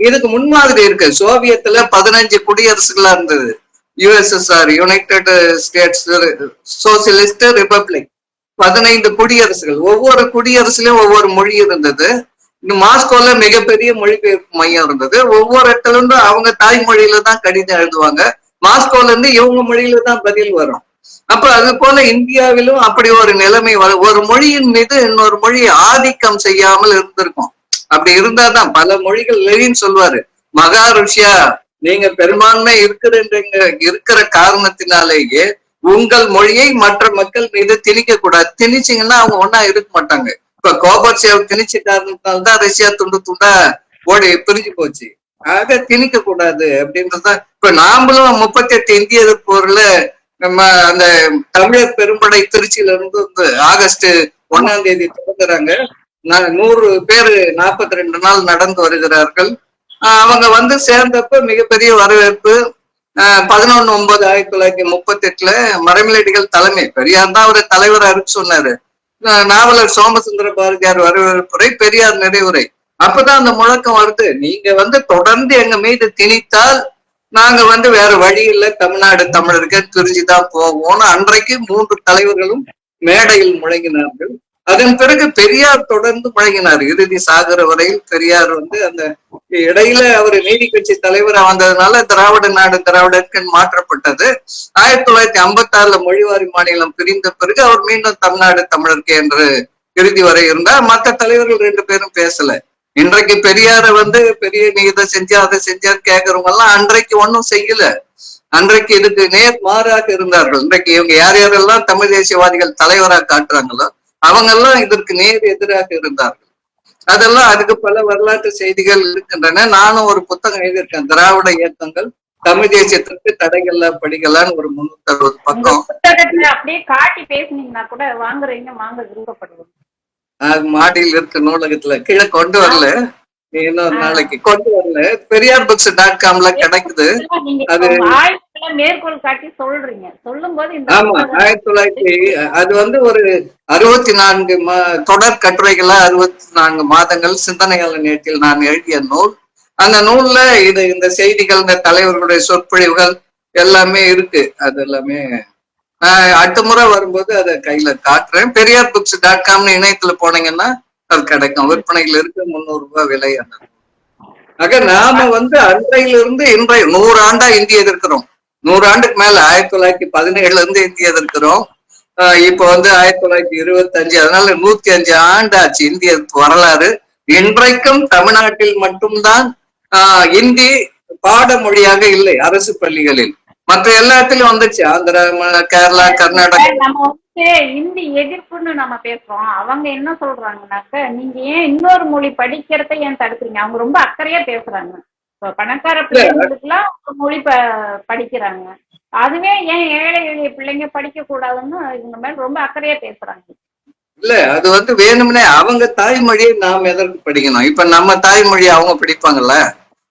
இதுக்கு முன்மாதிரி இருக்கு. சோவியத்துல 15 குடியரசுகளா இருந்தது. USSR United states socialist republic, 15 குடியரசுகள். ஒவ்வொரு குடியரசுலயும் ஒவ்வொரு மொழி இருந்தது. மாஸ்கோல மிகப்பெரிய மொழிபெயர்ப்பு மையம் இருந்தது. ஒவ்வொரு இடத்துல இருந்தும் அவங்க தாய்மொழியில தான் கடிதம் எழுதுவாங்க. மாஸ்கோல இருந்து இவங்க மொழியில தான் பதில் வரும். அப்ப அது போல இந்தியாவிலும் அப்படி ஒரு நிலைமை வரும். ஒரு மொழியின் மீது இன்னொரு மொழி ஆதிக்கம் செய்யாமல் இருந்திருக்கும். அப்படி இருந்தாதான் பல மொழிகள் லெனின் சொல்வாரு, மகா ருஷ்யா நீங்க பெரும்பான்மை இருக்கிற காரணத்தினாலேயே உங்கள் மொழியை மற்ற மக்கள் மீது திணிக்க கூடாது. திணிச்சிங்கன்னா அவங்க ஒன்னா இருக்க மாட்டாங்க. இப்ப கோபர்சேவ் திணிச்ச காரணத்தினால்தான் ரஷ்யா துண்டு துண்டா ஓடி பிரிஞ்சு போச்சு. ஆக திணிக்க கூடாது அப்படின்றதுதான். இப்ப நாமளும் 38 இந்திய எதிர்ப்பு போர்ல நம்ம அந்த தமிழர் பெரும்படை திருச்சியில இருந்து வந்து ஆகஸ்ட் 1ஆம் தேதி தொடங்குறாங்க. 100 பேரு 42 நாள் நடந்து வருகிறார்கள். அவங்க வந்து சேர்ந்தப்ப மிகப்பெரிய வரவேற்பு. 11/9/1938 மறைமலடிகள் தலைமை, பெரியார் தான் அவரை தலைவர் அறிவிச்சு சொன்னாரு. நாவலர் சோமசுந்தர பாரதியார் வரவேற்புரை, பெரியார் நிறைவுரை. அப்பதான் அந்த முழக்கம் வருது, நீங்க வந்து தொடர்ந்து எங்க மீது திணித்தால் நாங்க வந்து வேற வழி இல்லை, தமிழ்நாடு தமிழருக்கு பிரிஞ்சுதான் போவோம்னு அன்றைக்கு 3 தலைவர்களும் மேடையில் முழங்கினார்கள். அதன் பிறகு பெரியார் தொடர்ந்து முழங்கினார் இறுதி சாகர வரையில். பெரியார் வந்து அந்த இடையில அவர் நீதி கட்சி தலைவரா வந்ததுனால திராவிட நாடு திராவிடருக்கு மாற்றப்பட்டது. 1956 மொழிவாரி மாநிலம் பிரிந்த பிறகு அவர் மீண்டும் தமிழ்நாடு தமிழருக்கு என்று இறுதி வரை இருந்தார். மற்ற தலைவர்கள் 2 பேரும் பேசல. இன்றைக்கு பெரியார வந்து பெரிய நீ இதை செஞ்சா அதை செஞ்சான்னு கேட்கறவங்க எல்லாம் அன்றைக்கு ஒன்னும் செய்யல. அன்றைக்கு இதுக்கு நேர் மாறாக இருந்தார்கள். இன்றைக்கு இவங்க யார் யாரெல்லாம் தமிழ் தேசியவாதிகள் தலைவராக காட்டுறாங்களோ அவங்க எல்லாம் இதற்கு நேர் எதிராக இருந்தார்கள். அதெல்லாம் அதுக்கு பல வரலாற்று செய்திகள் இருக்கின்றன. நானும் ஒரு புத்தகம் எழுதியிருக்கேன், திராவிட இயக்கங்கள் தமிழ் தேசியத்திற்கு தடைகள்ல படிக்கலான்னு, ஒரு 360 பக்கம். புத்தகத்துல அப்படியே காட்டி பேசினீங்கன்னா கூட வாங்குறீங்க, வாங்க விருப்பப்படுவோம். மாடியில் இருக்க நூலகத்துல கீழே கொண்டு வரல, இன்னொரு நாளைக்கு கொண்டு வரல. பெரியார்புக்ஸ்.comல கிடைக்குது. அது மேற்கோள் காட்டி சொல்றீங்க, சொல்லும் போது ஆமா 1900 அது வந்து ஒரு 64 தொடர் கட்டுரைகளா 64 மாதங்கள் சிந்தனையாளர் நேற்றில் நான் எழுதிய நூல். அந்த நூல்ல இந்த செய்திகள், இந்த தலைவர்களுடைய சொற்பொழிவுகள் எல்லாமே இருக்கு. அது எல்லாமே அடுத்த முறை வரும்போது அதை கையில காட்டுறேன். பெரியார்புக்ஸ்.comனு இணையத்துல போனீங்கன்னா அது கிடைக்கும். விற்பனைகள் இருக்கு, 300 ரூபாய் விலை. ஆக நாம வந்து அன்றையிலிருந்து இன்றைய 100 ஆண்டா இந்திய எதிர்க்கிறோம். 100 ஆண்டுக்கு மேல 1917 இருந்து இந்திய எதிர்க்கிறோம். இப்ப வந்து 1925, அதனால 105 ஆண்டு ஆச்சு இந்திய வரலாறு. இன்றைக்கும் தமிழ்நாட்டில் மட்டும்தான் இந்தி பாடமொழியாக இல்லை அரசு பள்ளிகளில். மற்ற எல்லாத்திலும் வந்துச்சு, ஆந்திரா, கேரளா, கர்நாடகா. நம்ம வந்து இந்தி எதிர்ப்புன்னு நம்ம பேசுறோம். அவங்க என்ன சொல்றாங்கன்னாக்க, நீங்க ஏன் இன்னொரு மொழி படிக்கிறத ஏன் தடுக்கிறீங்க? அவங்க ரொம்ப அக்கறையா பேசுறாங்க. பணக்கார பிள்ளைங்களுக்குலாம் மொழி படிக்கிறாங்க, அதுவே ஏன் ஏழை எளிய பிள்ளைங்க படிக்க கூடாதுன்னு இவங்க மேல ரொம்ப அக்கறையா பேசுறாங்க. இல்ல, அது வந்து வேணும்னே அவங்க தாய்மொழியை நாம் எதற்கு படிக்கணும்? இப்ப நம்ம தாய்மொழி அவங்க படிப்பாங்கல்ல,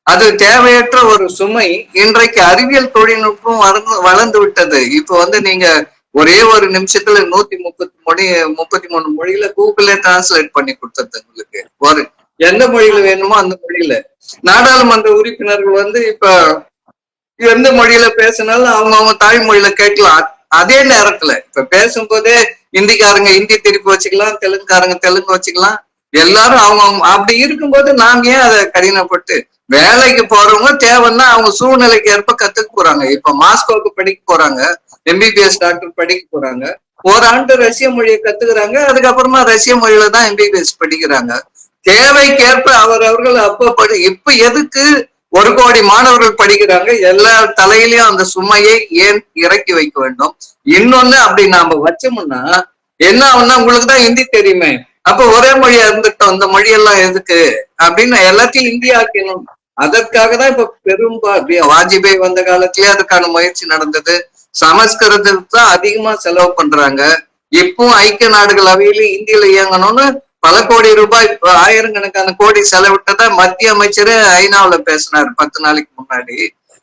அது தேவையற்ற ஒரு சுமை. இன்றைக்கு அறிவியல் தொழில்நுட்பம் வளர்ந்து விட்டது. இப்ப வந்து நீங்க ஒரே ஒரு நிமிஷத்துல 133 மொழியில கூகுளே டிரான்ஸ்லேட் பண்ணி கொடுத்தது உங்களுக்கு. ஒரு எந்த மொழியில வேணுமோ அந்த மொழியில. நாடாளுமன்ற உறுப்பினர்கள் வந்து இப்ப எந்த மொழியில பேசினாலும் அவங்க தாய்மொழியில கேட்கலாம். அதே நேரத்துல இப்ப பேசும்போதே இந்திக்காரங்க இந்தி திருப்பி வச்சுக்கலாம், தெலுங்குக்காரங்க தெலுங்கு வச்சுக்கலாம். எல்லாரும் அவங்க அப்படி இருக்கும்போது நாம் ஏன் அதை கடினப்பட்டு? வேலைக்கு போறவங்க தேவைன்னா அவங்க சூழ்நிலைக்கு ஏற்ப கத்துக்க போறாங்க. இப்ப மாஸ்கோவுக்கு படிக்க போறாங்க, MBBS டாக்டர் படிக்க போறாங்க. 1 ஆண்டு ரஷ்ய மொழியை கத்துக்கிறாங்க, அதுக்கப்புறமா ரஷ்ய மொழியில தான் MBBS படிக்கிறாங்க. தேவைக்கேற்ப அவர்கள் அப்ப இப்ப எதுக்கு 1 கோடி மாணவர்கள் படிக்கிறாங்க? எல்லா தலையிலயும் அந்த சுமையை ஏன் இறக்கி வைக்க வேண்டும்? இன்னொன்னு, அப்படி நாம வச்சோம்னா என்ன ஆகும்னா, உங்களுக்கு தான் ஹிந்தி தெரியுமே, அப்ப ஒரே மொழியா இருந்துட்டோம், இந்த மொழியெல்லாம் எதுக்கு அப்படின்னு எல்லாத்தையும் இந்தியா ஆக்கணும். அதற்காக தான் இப்ப வாஜ்பாய் வந்த காலத்திலேயே அதுக்கான முயற்சி நடந்தது. சமஸ்கிருதத்துக்கு தான் அதிகமா செலவு பண்றாங்க. இப்போ ஐக்கிய நாடுகள் அவையில இந்தியில இயங்கணும்னு பல கோடி ரூபாய், 1000கணக்கான கோடி செலவிட்டதா மத்திய அமைச்சர் ஐநாவுல பேசினாரு 10 நாளைக்கு முன்னாடி.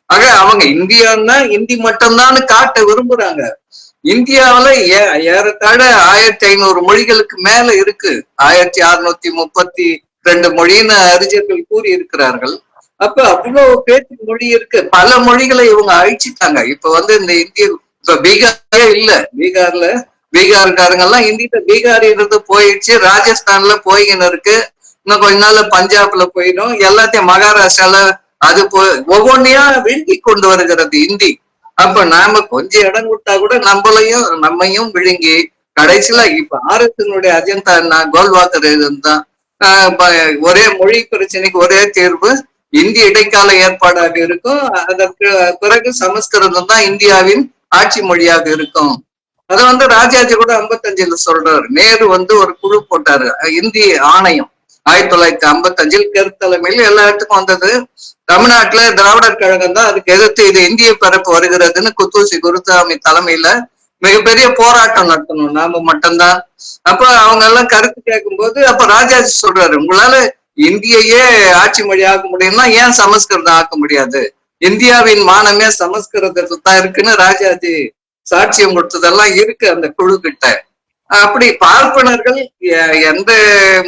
ஆக அவங்க இந்தியான்னா இந்தி மட்டும்தான் காட்ட விரும்புறாங்க. இந்தியாவில ஏறத்தாழ 1500 மொழிகளுக்கு மேல இருக்கு. 1632 மொழின்னு அறிஞர்கள் கூறி இருக்கிறார்கள். அப்ப அவ்வளவு பேச்சு மொழி இருக்கு. பல மொழிகளை இவங்க அழிச்சிட்டாங்க. இப்ப வந்து இந்த இந்திய இப்ப பீகாரே இல்ல. பீகார்காரங்க எல்லாம் இந்தியில பீகார் இருந்து போயிடுச்சு, ராஜஸ்தான்ல போய்கின்னு இருக்கு. இன்னும் கொஞ்ச நாள்ல பஞ்சாப்ல போயிடும், எல்லாத்தையும் மகாராஷ்டிரால அது ஒவ்வொன்றையா விழுங்கி கொண்டு வருகிறது இந்தி. அப்ப நாம கொஞ்சம் இடம் கொடுத்தா கூட நம்மையும் விழுங்கி கடைசியில இப்ப ஆர்எஸ்னுடைய அஜெண்டா என்ன, கோல்வாக்கர் இதுதான் ஒரே மொழி பிரச்சனைக்கு ஒரே தீர்வு இந்திய இடைக்கால ஏற்பாடாக இருக்கும். அதற்கு பிறகு சமஸ்கிருதம் தான் இந்தியாவின் ஆட்சி மொழியாக இருக்கும். அத ராஜாஜி கூட 55ல சொல்றாரு. நேரு ஒரு குழு போட்டாரு, இந்திய ஆணையம் 1955 கருத்தலைமையில் எல்லா இடத்துக்கும் வந்தது. தமிழ்நாட்டுல திராவிடர் கழகம் தான் அதுக்கு எதிர்த்து இது இந்திய பரப்பு வருகிறதுன்னு குத்தூசி குருசாமி தலைமையில மிகப்பெரிய போராட்டம் நடத்தணும், நாம மட்டும்தான். அப்ப அவங்க எல்லாம் கருத்து கேட்கும் போது அப்ப ராஜாஜி சொல்றாரு, உங்களால இந்தியையே ஆட்சி மொழி ஆக்க முடியும்னா ஏன் சமஸ்கிருதம் ஆக்க முடியாது, இந்தியாவின் மானமே சமஸ்கிருதத்துல தான் இருக்குன்னு ராஜாஜி சாட்சியம் கொடுத்ததெல்லாம் இருக்கு அந்த குழு கிட்ட. அப்படி பார்ப்பனர்கள் எந்த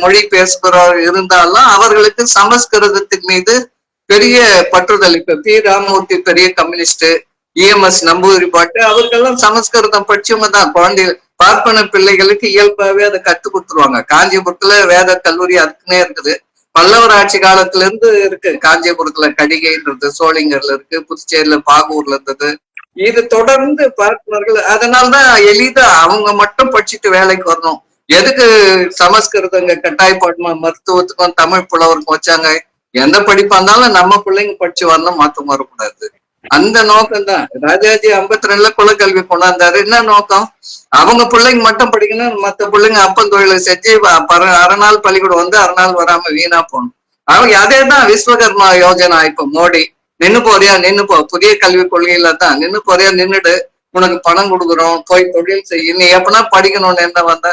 மொழி பேசுகிறோர் இருந்தாலும் அவர்களுக்கு சமஸ்கிருதத்தின் மீது பெரிய பற்றுதல். இப்ப பி ராமமூர்த்தி பெரிய கம்யூனிஸ்ட், EMS நம்பூதிரி பாட்டு, அவர்களெல்லாம் சமஸ்கிருதம் படிச்சவங்க தான். குழந்தை பார்ப்பன பிள்ளைகளுக்கு இயல்பாவே அதை கத்து கொடுத்துருவாங்க. காஞ்சிபுரத்துல வேத கல்லூரி அதுக்குன்னே இருக்குது. பல்லவர் ஆட்சி காலத்துல இருந்து இருக்கு. காஞ்சிபுரத்துல கடிகைன்றது, சோளிங்கர்ல இருக்கு, புதுச்சேரியில பாகூர்ல இருந்தது. இது தொடர்ந்து பார்ப்பனர்கள் அதனால்தான் எளிதா அவங்க மட்டும் படிச்சுட்டு வேலைக்கு வரணும். எதுக்கு சமஸ்கிருதங்க கட்டாயப்பாடுமா மருத்துவத்துக்கும் தமிழ் புலவருக்கும் வச்சாங்க? எந்த படிப்பா இருந்தாலும் நம்ம பிள்ளைங்க படிச்சு வரணும், மாற்றம் வரக்கூடாது. அந்த நோக்கம் தான் ராஜாஜி 52ல குலக்கல்வி கொண்டாந்தாரு. என்ன நோக்கம்? அவங்க பிள்ளைங்க மட்டும் படிக்கணும், மத்த பிள்ளைங்க அப்பன் தொழிலை செஞ்சு அரைநாள் பள்ளிக்கூடம் அரைநாள் வராம வீணா போகணும். அவங்க அதேதான் விஸ்வகர்மா யோஜனா. இப்ப மோடி நின்னு போறியா நின்னு போ, புதிய கல்விக் கொள்கையில தான் நின்னு போறியா நின்னுடு, உனக்கு பணம் கொடுக்குறோம், போய் தொழில் செய்ய, நீ எப்பனா படிக்கணும்னு என்ன வந்த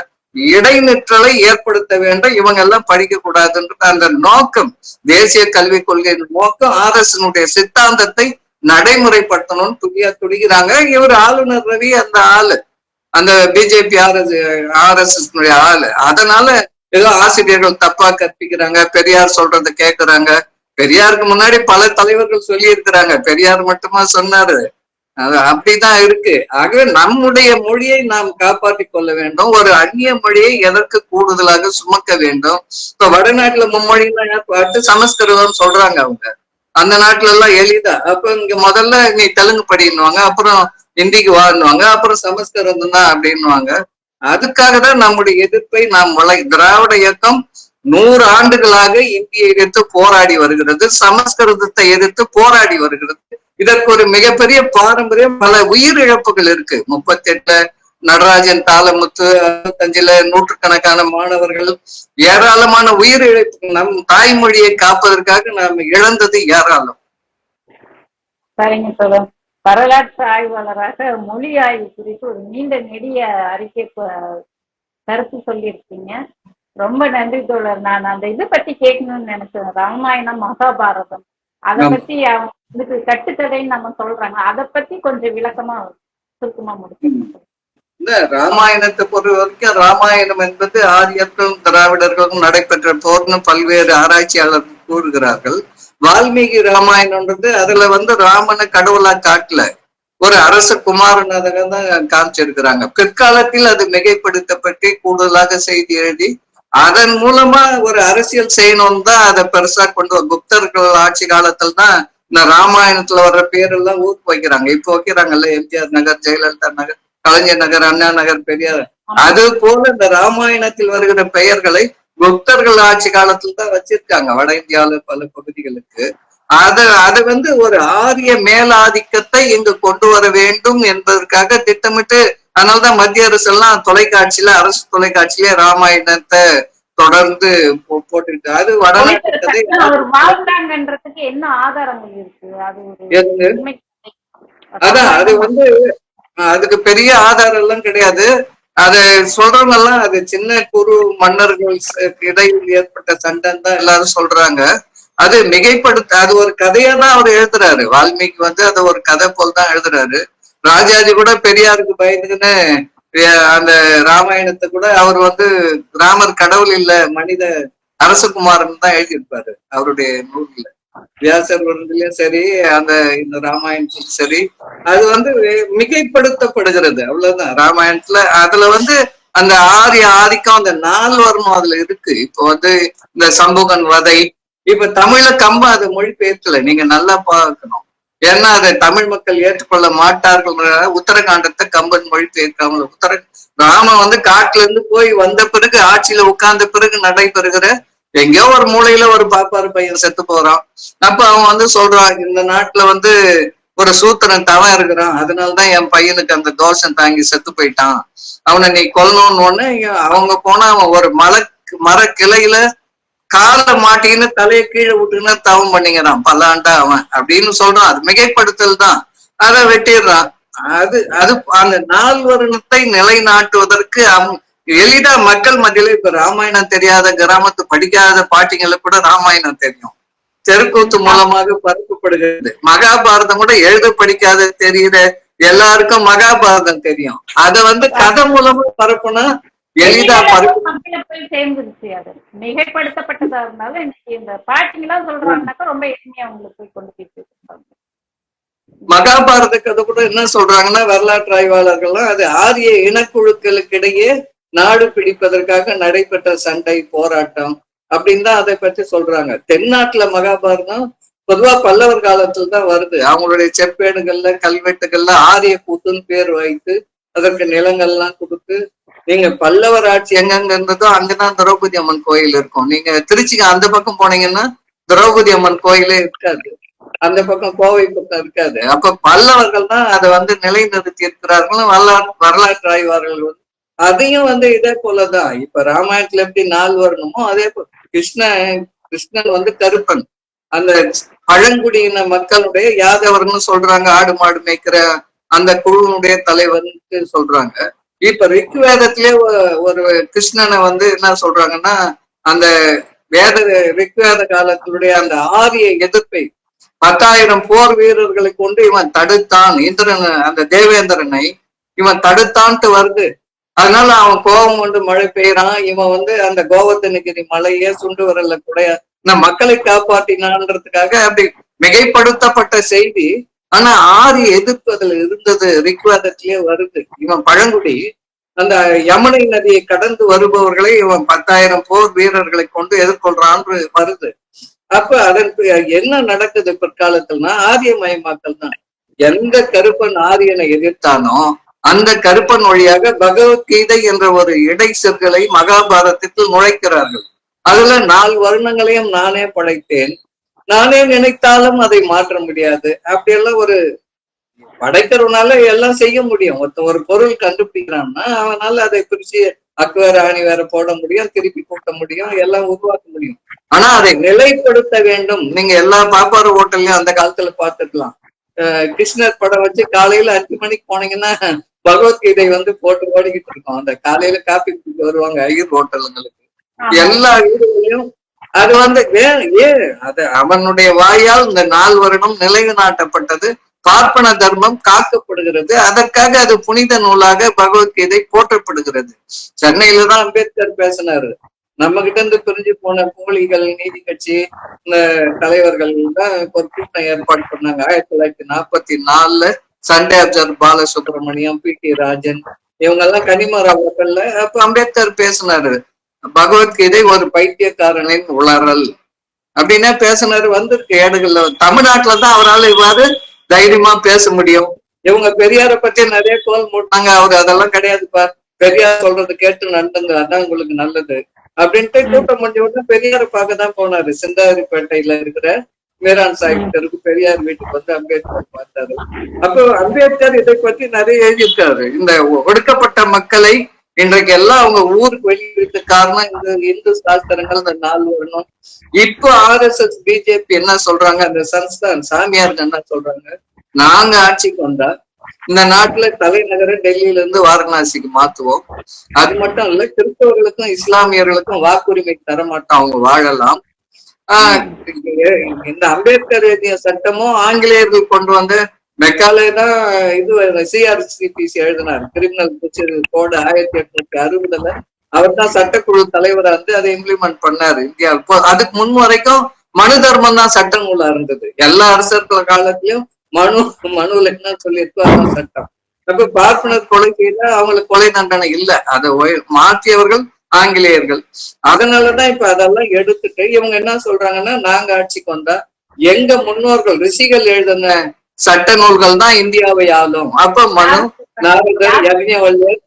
இடைநிற்றலை ஏற்படுத்த வேண்டும். இவங்க எல்லாம் படிக்க கூடாதுன்றது அந்த நோக்கம். தேசிய கல்விக் கொள்கையின் நோக்கம் RSனுடைய சித்தாந்தத்தை நடைமுறைப்படுத்தணும்னு துடிக்கிறாங்க. இவர் ஆளுநர் ரவி அந்த ஆளு, அந்த BJP RSS ஆளு. அதனால ஏதோ ஆசிரியர்கள் தப்பா கற்பிக்கிறாங்க, பெரியார் சொல்றதை கேட்கிறாங்க. பெரியாருக்கு முன்னாடி பல தலைவர்கள் சொல்லி இருக்கிறாங்க, பெரியார் மட்டுமா சொன்னாரு? அப்படிதான் இருக்கு. ஆகவே நம்முடைய மொழியை நாம் காப்பாற்றி கொள்ள வேண்டும். ஒரு அந்நிய மொழியை எதற்கு கூடுதலாக சுமக்க வேண்டும்? இப்ப வடநாட்டுல மும்மொழின்னா பார்த்து சமஸ்கிருதம் சொல்றாங்க அவங்க. அந்த நாட்டுல எல்லாம் எளிதா. அப்ப இங்க முதல்ல நீ தெலுங்கு படின்னுவாங்க, அப்புறம் ஹிந்திக்கு வாடுவாங்க, அப்புறம் சமஸ்கிருதம் தான் அப்படின்னுவாங்க. அதுக்காக தான் நம்முடைய எதிர்ப்பை நாம் திராவிட இயக்கம் 100 ஆண்டுகளாக இந்தியை எதிர்த்து போராடி வருகிறது, சமஸ்கிருதத்தை எதிர்த்து போராடி வருகிறது. இதற்கு ஒரு மிகப்பெரிய பாரம்பரியம், பல உயிரிழப்புகள் இருக்கு. 38ல நடராஜன், தாளமுத்து, 65ல நூற்றுக்கணக்கான மாணவர்கள், ஏராளமான உயிரிழப்பு. நம் தாய்மொழியை காப்பதற்காக நாம் இழந்தது ஏராளம். சரிங்க தோழர். வரலாற்று ஆய்வாளராக மொழி ஆய்வு குறித்து ஒரு நீண்ட நெடிய அறிக்கை கருத்து சொல்லியிருக்கீங்க. ரொம்ப நன்றி தோழர். நான் அந்த இதை பத்தி கேட்கணும்னு நினைச்சேன். ராமாயணம், மகாபாரதம், அதை பத்தி இதுக்கு கட்டுக்கதைன்னு நம்ம சொல்றாங்க, அதை பத்தி கொஞ்சம் விளக்கமா சுருக்கமா முடிச்சுக்கணும். இந்த ராமாயணத்தை பொறுத்த வரைக்கும், ராமாயணம் என்பது ஆரியர்களும் திராவிடர்களும் நடைபெற்ற போர்னு பல்வேறு ஆராய்ச்சியாளர்கள் கூறுகிறார்கள். வால்மீகி ராமாயணம்ன்றது அதுல ராமனை கடவுளா காட்டல, ஒரு அரச குமாரனாக தான் காமிச்சிருக்கிறாங்க. பிற்காலத்தில் அது மிகைப்படுத்தப்பட்டு கூடுதலாக செய்தி எழுதி அதன் மூலமா ஒரு அரசியல் செய்யணும்னு தான் அதை பெருசா கொண்டு குப்தர்கள் ஆட்சி காலத்துல தான் இந்த ராமாயணத்துல வர்ற பேரெல்லாம் ஊருக்கு வைக்கிறாங்க. இப்ப வைக்கிறாங்கல்ல, எம்ஜிஆர் நகர், ஜெயலலிதா நகர், கலைஞர் நகர், அண்ணா நகர், பெரியார். அது போல இந்த ராமாயணத்தில் வருகிற பெயர்களை குப்தர்கள் ஆட்சி காலத்துல தான் வச்சிருக்காங்க வட இந்தியாவில பல பகுதிகளுக்கு. அது ஒரு ஆரிய மேலாதிக்கத்தை இங்கு கொண்டு வர வேண்டும் என்பதற்காக திட்டமிட்டு, அதனாலதான் மத்திய அரசு எல்லாம் தொலைக்காட்சியில, அரசு தொலைக்காட்சியில ராமாயணத்தை தொடர்ந்து போட்டுட்டு அது வடநாட்டு கதை. என்ன ஆதாரங்கள் இருக்கு? அதான் அது அதுக்கு பெரிய ஆதாரம் எல்லாம் கிடையாது. அது சொல்றவங்க எல்லாம் அது சின்ன குறு மன்னர்கள் இடையில் ஏற்பட்ட சண்டைன்னு தான் எல்லாரும் சொல்றாங்க. அது மிகைப்படுத்த, அது ஒரு கதையா தான் அவர் எழுதுறாரு. வால்மீகி அது ஒரு கதை போல் தான் எழுதுறாரு. ராஜாஜி கூட பெரியாருக்கு பயந்துன்னு அந்த ராமாயணத்தை கூட அவர் ராமர் கடவுள் இல்ல, மனித அரசகுமாரன் தான் எழுதியிருப்பாரு அவருடைய நூல்ல. வியாசர் வருதுலயும் சரி, இந்த ராமாயணத்துலயும் சரி, அது மிகைப்படுத்தப்படுகிறது, அவ்வளவுதான். ராமாயணத்துல அதுல அந்த ஆரிய ஆதிக்கம், அந்த 4 வர்ணம் அதுல இருக்கு. இப்போ இந்த சம்புகன் வதை, இப்ப தமிழ்ல கம்ப அது மொழிபெயர்க்கல, நீங்க நல்லா பார்க்கணும். ஏன்னா அதை தமிழ் மக்கள் ஏற்றுக்கொள்ள மாட்டார்கள். உத்தரகாண்டத்தை கம்பன் மொழி பெயர்க்காமல் ராமன் வந்து காட்டுல இருந்து போய் வந்த பிறகு ஆட்சியில உட்கார்ந்த பிறகு நடைபெறுகிற எங்கேயோ ஒரு மூலையில ஒரு பாப்பாரு பையன் செத்து போறான். அப்ப அவன் வந்து சொல்றான், இந்த நாட்டுல வந்து ஒரு சூத்திரன் தவன் இருக்கிறான், அதனாலதான் என் பையனுக்கு அந்த தோஷம் தாங்கி செத்து போயிட்டான், அவனை நீ கொல்லணும்னு ஒண்ணு. அவங்க போனா அவன் ஒரு மர கிளையில காலை மாட்டின்னு தலையை கீழே விட்டுன்னு தவம் பண்ணிக்கிறான் பல்லாண்டா அவன் அப்படின்னு சொல்றான். அது மிகைப்படுத்தல் தான். அதை வெட்டிடுறான். அது அந்த நால்வர்ணத்தை நிலைநாட்டுவதற்கு எளிதா மக்கள் மத்தியில இப்ப ராமாயணம் தெரியாத கிராமத்து படிக்காத பாட்டிங்களுக்கு கூட ராமாயணம் தெரியும், தெருக்கூத்து மூலமாக பரப்பப்படுகிறது. மகாபாரதம் கூட எழுத படிக்காத தெரியுற எல்லாருக்கும் மகாபாரதம் தெரியும். அத வந்து கதை மூலமா பரப்புனா எளிதா போய் சேர்ந்துருச்சு. அது மிகைப்படுத்தப்பட்டதா இருந்தாலும் இன்னைக்கு இந்த பாட்டிங்களா சொல்றாங்கன்னாக்கா ரொம்ப எளிமையா அவங்களுக்கு போய் கொண்டு போய் மகாபாரத கதை கூட என்ன சொல்றாங்கன்னா, வரலாற்று ஆய்வாளர்கள்லாம் அது ஆரிய இனக்குழுக்களுக்கிடையே நாடு பிடிப்பதற்காக நடைபெற்ற சண்டை போராட்டம் அப்படின்னு தான் அதை பற்றி சொல்றாங்க. தென்னாட்டுல மகாபாரதம் பொதுவா பல்லவர் காலத்துல தான் வருது. அவங்களுடைய செப்பேடுகள்ல கல்வெட்டுகள்ல ஆரிய கூத்துன்னு பேர் வைத்து அதற்கு நிலங்கள்லாம் கொடுத்து, நீங்க பல்லவர் ஆட்சி எங்கெங்க இருந்ததோ அங்கதான் திரௌபதி அம்மன் கோயில் இருக்கும். நீங்க திருச்சிக்கு அந்த பக்கம் போனீங்கன்னா திரௌபதி அம்மன் கோயிலே இருக்காது, அந்த பக்கம் கோவை பக்கம் இருக்காது. அப்ப பல்லவர்கள் தான் அதை வந்து நிலைநிறுத்தி இருக்கிறார்கள் வரலாற்று ஆய்வாளர்கள் வந்து அதையும் வந்து இதே போலதான். இப்ப ராமாயணத்துல எப்படி நாள் வரணுமோ அதே போல கிருஷ்ணன் வந்து கருப்பன், அந்த பழங்குடியின மக்களுடைய யாதவர்னு சொல்றாங்க, ஆடு மாடு மேய்க்கிற அந்த குழுவுடைய தலைவர்னு சொல்றாங்க. இப்ப ரிக்வேதத்திலே ஒரு கிருஷ்ணனை வந்து என்ன சொல்றாங்கன்னா, அந்த ரிக்வேத காலத்தினுடைய அந்த ஆரிய எதிர்ப்பை 10,000 போர் வீரர்களை கொண்டு இவன் தடுத்தான், இந்திரன் அந்த தேவேந்திரனை இவன் தடுத்தான்ட்டு வருது. அதனால அவன் கோபம் கொண்டு மழை பெய்யறான். இவன் வந்து அந்த கோவர்த்தனகிரி மலையே சுண்டு வரல கூட இந்த மக்களை காப்பாற்றினான்றதுக்காக அப்படி மிகைப்படுத்தப்பட்ட செய்தி. ஆனா ஆரிய எதிர்ப்பு அதுல இருந்தது, ரிக்வேதத்திலேயே வருது. இவன் பழங்குடி, அந்த யமுனை நதியை கடந்து வருபவர்களை இவன் 10,000 போர் வீரர்களை கொண்டு எதிர்கொள்றான்னு வருது. அப்ப அதற்கு என்ன நடக்குது பிற்காலத்துலனா ஆரியமயமாக்கல் தான். எந்த கருப்பன் ஆரியனை எதிர்த்தானோ அந்த கருப்பன் வழியாக பகவத்கீதை என்ற ஒரு இடை சொற்களை மகாபாரதத்தில் நுழைக்கிறார்கள். அதுல 4 வருணங்களையும் நானே படைத்தேன், நானே நினைத்தாலும் அதை மாற்ற முடியாது. அப்படியெல்லாம் ஒரு படைக்கிறவனால எல்லாம் செய்ய முடியும். ஒரு பொருள் கண்டுபிடிக்கிறான்னா அவனால அதை பிரிச்சு அக்வேர ஆணி வேற போட முடியும், திருப்பி கூட்ட முடியும், எல்லாம் உருவாக்க முடியும். ஆனா அதை நிலைப்படுத்த வேண்டும். நீங்க எல்லா பாப்பாரு ஹோட்டல்லையும் அந்த காலத்துல பார்த்துக்கலாம். கிருஷ்ணர் படம் வச்சு காலையில 5 மணிக்கு போனீங்கன்னா பகவத்கீதை வந்து போட்டு ஓடிக்கிட்டு இருக்கோம். அந்த காலையில காப்பி குடிக்க வருவாங்க ஐயர் ஹோட்டலுங்களுக்கு. எல்லா வீடுகளையும் அது வந்து அது அவனுடைய வாயால் இந்த 4 வருடம் நிலைநாட்டப்பட்டது. பார்ப்பன தர்மம் காக்கப்படுகிறது. அதற்காக அது புனித நூலாக பகவத்கீதை போற்றப்படுகிறது. சென்னையில தான் அம்பேத்கர் பேசினாரு. நம்ம கிட்ட இருந்து பிரிஞ்சு போன புகழிகள் நீதி கட்சி இந்த தலைவர்கள் தான் ஒரு கூட்டம் ஏற்பாடு பண்ணாங்க 1944 Sunday Observer Balasubramaniam, P D. Rajan, இவங்க எல்லாம் கனிமராவ் ஹோட்டல்ல. அப்ப அம்பேத்கர் பேசினாரு, பகவத்கீதை ஒரு பைத்தியக்காரனின் உளறல் அப்படின்னா பேசினாரு. வந்திருக்கு ஏடுகள்ல. தமிழ்நாட்டுலதான் அவரால் இவ்வாறு தைரியமா பேச முடியும். இவங்க பெரியார பத்தி நிறைய கோல் மூட்டாங்க. அவரு அதெல்லாம் கிடையாதுப்பா, பெரியார் சொல்றது கேட்டு நடந்துங்க, அதான் உங்களுக்கு நல்லது அப்படின்ட்டு கூட்டம் முடிஞ்ச உடனே பெரியார பார்க்கதான் போனாரு. சிந்தாதிரிப்பேட்டையில இருக்கிற மீரான் சாஹிப் தெருக்கு பெரியார் வீட்டுக்கு வந்து அம்பேத்கர் பார்த்தாரு. அப்போ அம்பேத்கர் இதை பத்தி நிறைய எழுதியிருக்காரு. இந்த ஒடுக்கப்பட்ட மக்களை இன்றைக்கு எல்லாம் அவங்க ஊருக்கு வெளியிட்டு காரணம் இந்த இந்து சாஸ்திரங்கள் இந்த 4 வரணும். இப்போ RSS பிஜேபி என்ன சொல்றாங்க, அந்த சன்ஸ்தான் சாமியாருக்கு என்ன சொல்றாங்க, நாங்க ஆட்சிக்கு வந்தா இந்த நாட்டுல தலைநகரை டெல்லியில இருந்து வாரணாசிக்கு மாத்துவோம். அது மட்டும் இல்ல, கிறிஸ்தவர்களுக்கும் இஸ்லாமியர்களுக்கும் வாக்குரிமை தர மாட்டோம், அவங்க வாழலாம். இந்த அம்பேத்கர் எழுதிய சட்டமும் ஆங்கிலேயர்கள் கொண்டு வந்து மெக்காலே தான் இது CRCPC எழுதினார், கிரிமினல் ப்ரொசீஜர் கோடு 1860. அவர் தான் சட்டக்குழு தலைவரா இருந்து அதை இம்ப்ளிமெண்ட் பண்ணாரு இந்தியா. அதுக்கு முன் வரைக்கும் மனு தர்மம் தான் சட்ட நூலா இருந்தது. எல்லா அரசர்கள் காலத்திலயும் மனுல என்ன சொல்லியிருக்கோ அதான் சட்டம். அப்ப பார்ப்பனர் கொலை செய்த அவங்களுக்கு கொலை தண்டனை இல்லை, அதை மாற்றியவர்கள் ஆங்கிலேயர்கள். அதனாலதான் இப்ப அதெல்லாம் எடுத்துட்டு இவங்க என்ன சொல்றாங்கன்னா, நாங்க ஆட்சிக்கு வந்தா எங்க முன்னோர்கள் ரிஷிகள் எழுதின சட்ட நூல்கள் தான் இந்தியாவை ஆளும். அப்ப மனு, நாரதர், யக்ஞவல்யர்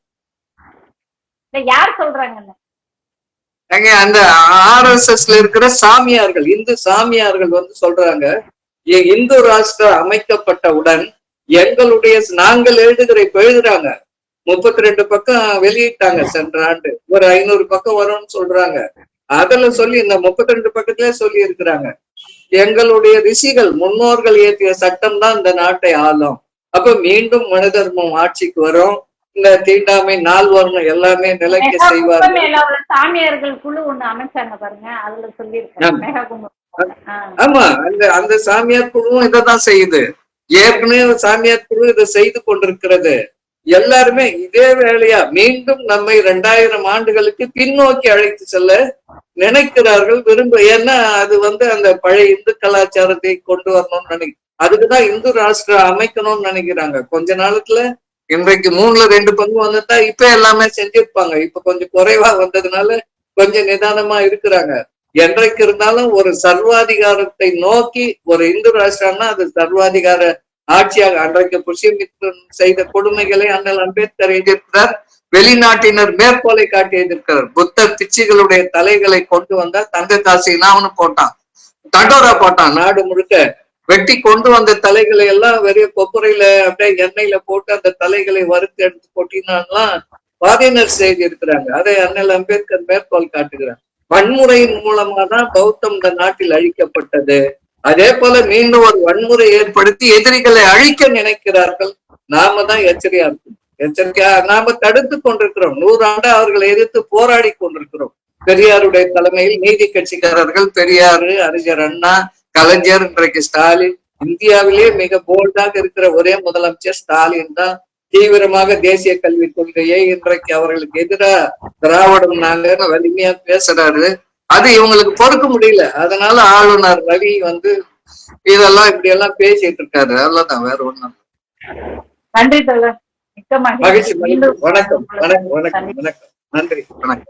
யார் சொல்றாங்க? அந்த RSSல இருக்கிற சாமியார்கள், இந்து சாமியார்கள் சொல்றாங்க, இந்து ராஷ்டிரம் அமைக்கப்பட்டவுடன் எங்களுடைய நாங்கள் எழுதுகிற இப்ப எழுதுறாங்க 32 பக்கம் வெளியிட்டாங்க சென்ற ஆண்டு, ஒரு 500 பக்கம் வரும்னு சொல்றாங்க. அதுல சொல்லி இந்த 32 பக்கத்திலே சொல்லி இருக்கிறாங்க, எங்களுடைய ரிஷிகள் முன்னோர்கள் இயற்றிய சட்டம் தான் இந்த நாட்டை ஆளும். அப்ப மீண்டும் மனு தர்மம் ஆட்சிக்கு வரும், இந்த தீண்டாமை நால்வர்ணம் எல்லாமே நிலைக்க செய்வார்கள். சாமியார்கள் குழு ஒண்ணு அமைச்சாங்க பாருங்க, அதுல சொல்லி ஆமா, அந்த சாமியார் குழுவும் இதைதான் செய்யுது. ஏற்கனவே சாமியார் குழு இதை செய்து கொண்டிருக்கிறது. எல்லாருமே இதே வேலையா மீண்டும் நம்மை 2000 ஆண்டுகளுக்கு பின்னோக்கி அழைத்து செல்ல நினைக்கிறார்கள், ஏன்னா அது அந்த பழைய இந்து கலாச்சாரத்தை கொண்டு வரணும்னு அதுக்குதான் இந்து ராஷ்டிரம் அமைக்கணும்னு நினைக்கிறாங்க. கொஞ்ச நாளுக்குள்ள இன்றைக்கு 3ல் 2 பங்கு வந்துட்டா இப்ப எல்லாமே செஞ்சிருப்பாங்க. இப்ப கொஞ்சம் குறைவா வந்ததுனால கொஞ்சம் நிதானமா இருக்கிறாங்க. என்றைக்கு இருந்தாலும் ஒரு சர்வாதிகாரத்தை நோக்கி ஒரு இந்து ராஷ்டிரம்னா அது சர்வாதிகார ஆட்சியாக, அன்றைக்கு புஷ்யமித்ரன் செய்த கொடுமைகளை அண்ணல் அம்பேத்கர் எழுதியிருக்கிறார். வெளிநாட்டினர் மேற்கோளை காட்டி எழுதியிருக்கிறார். புத்த பிச்சுகளுடைய தலைகளை கொண்டு வந்தா தங்க காசையெல்லாம் அவனு போட்டான், தண்டோரா போட்டான், நாடு முழுக்க வெட்டி கொண்டு வந்த தலைகளை எல்லாம் வெறிய கொப்பரையில அப்படியே எண்ணெயில போட்டு அந்த தலைகளை வறுத்து எடுத்து கொட்டினான்லாம் பாதியினர் செய்தி இருக்கிறாங்க. அதை அண்ணல் அம்பேத்கர் மேற்கோள் காட்டுகிறார். வன்முறையின் மூலமா தான் பௌத்தம் இந்த நாட்டில் அழிக்கப்பட்டது. அதே போல மீண்டும் ஒரு வன்முறை ஏற்படுத்தி எதிரிகளை அழிக்க நினைக்கிறார்கள். நாம தான் எச்சரிக்கையா நாம தடுத்து கொண்டிருக்கிறோம். 100 ஆண்டு அவர்களை எதிர்த்து போராடி கொண்டிருக்கிறோம். பெரியாருடைய தலைமையில் நீதி கட்சிக்காரர்கள், பெரியாரு, அறிஞர் அண்ணா, கலைஞர், இன்றைக்கு ஸ்டாலின், இந்தியாவிலே மிக போல்டாக இருக்கிற ஒரே முதலமைச்சர் ஸ்டாலின் தான். தீவிரமாக தேசிய கல்விக் கொள்கையை இன்றைக்கு அவர்களுக்கு எதிராக திராவிடம் நாங்க வலிமையா பேசுறாரு. அது இவங்களுக்கு பொறுக்க முடியல. அதனால ஆளுநர் ரவி இதெல்லாம் இப்படி எல்லாம் பேசிட்டு இருக்காரு. அவ்வளவுதான், வேற ஒண்ணும். நன்றி. மகிழ்ச்சி. வணக்கம், வணக்கம், வணக்கம், வணக்கம். நன்றி, வணக்கம்.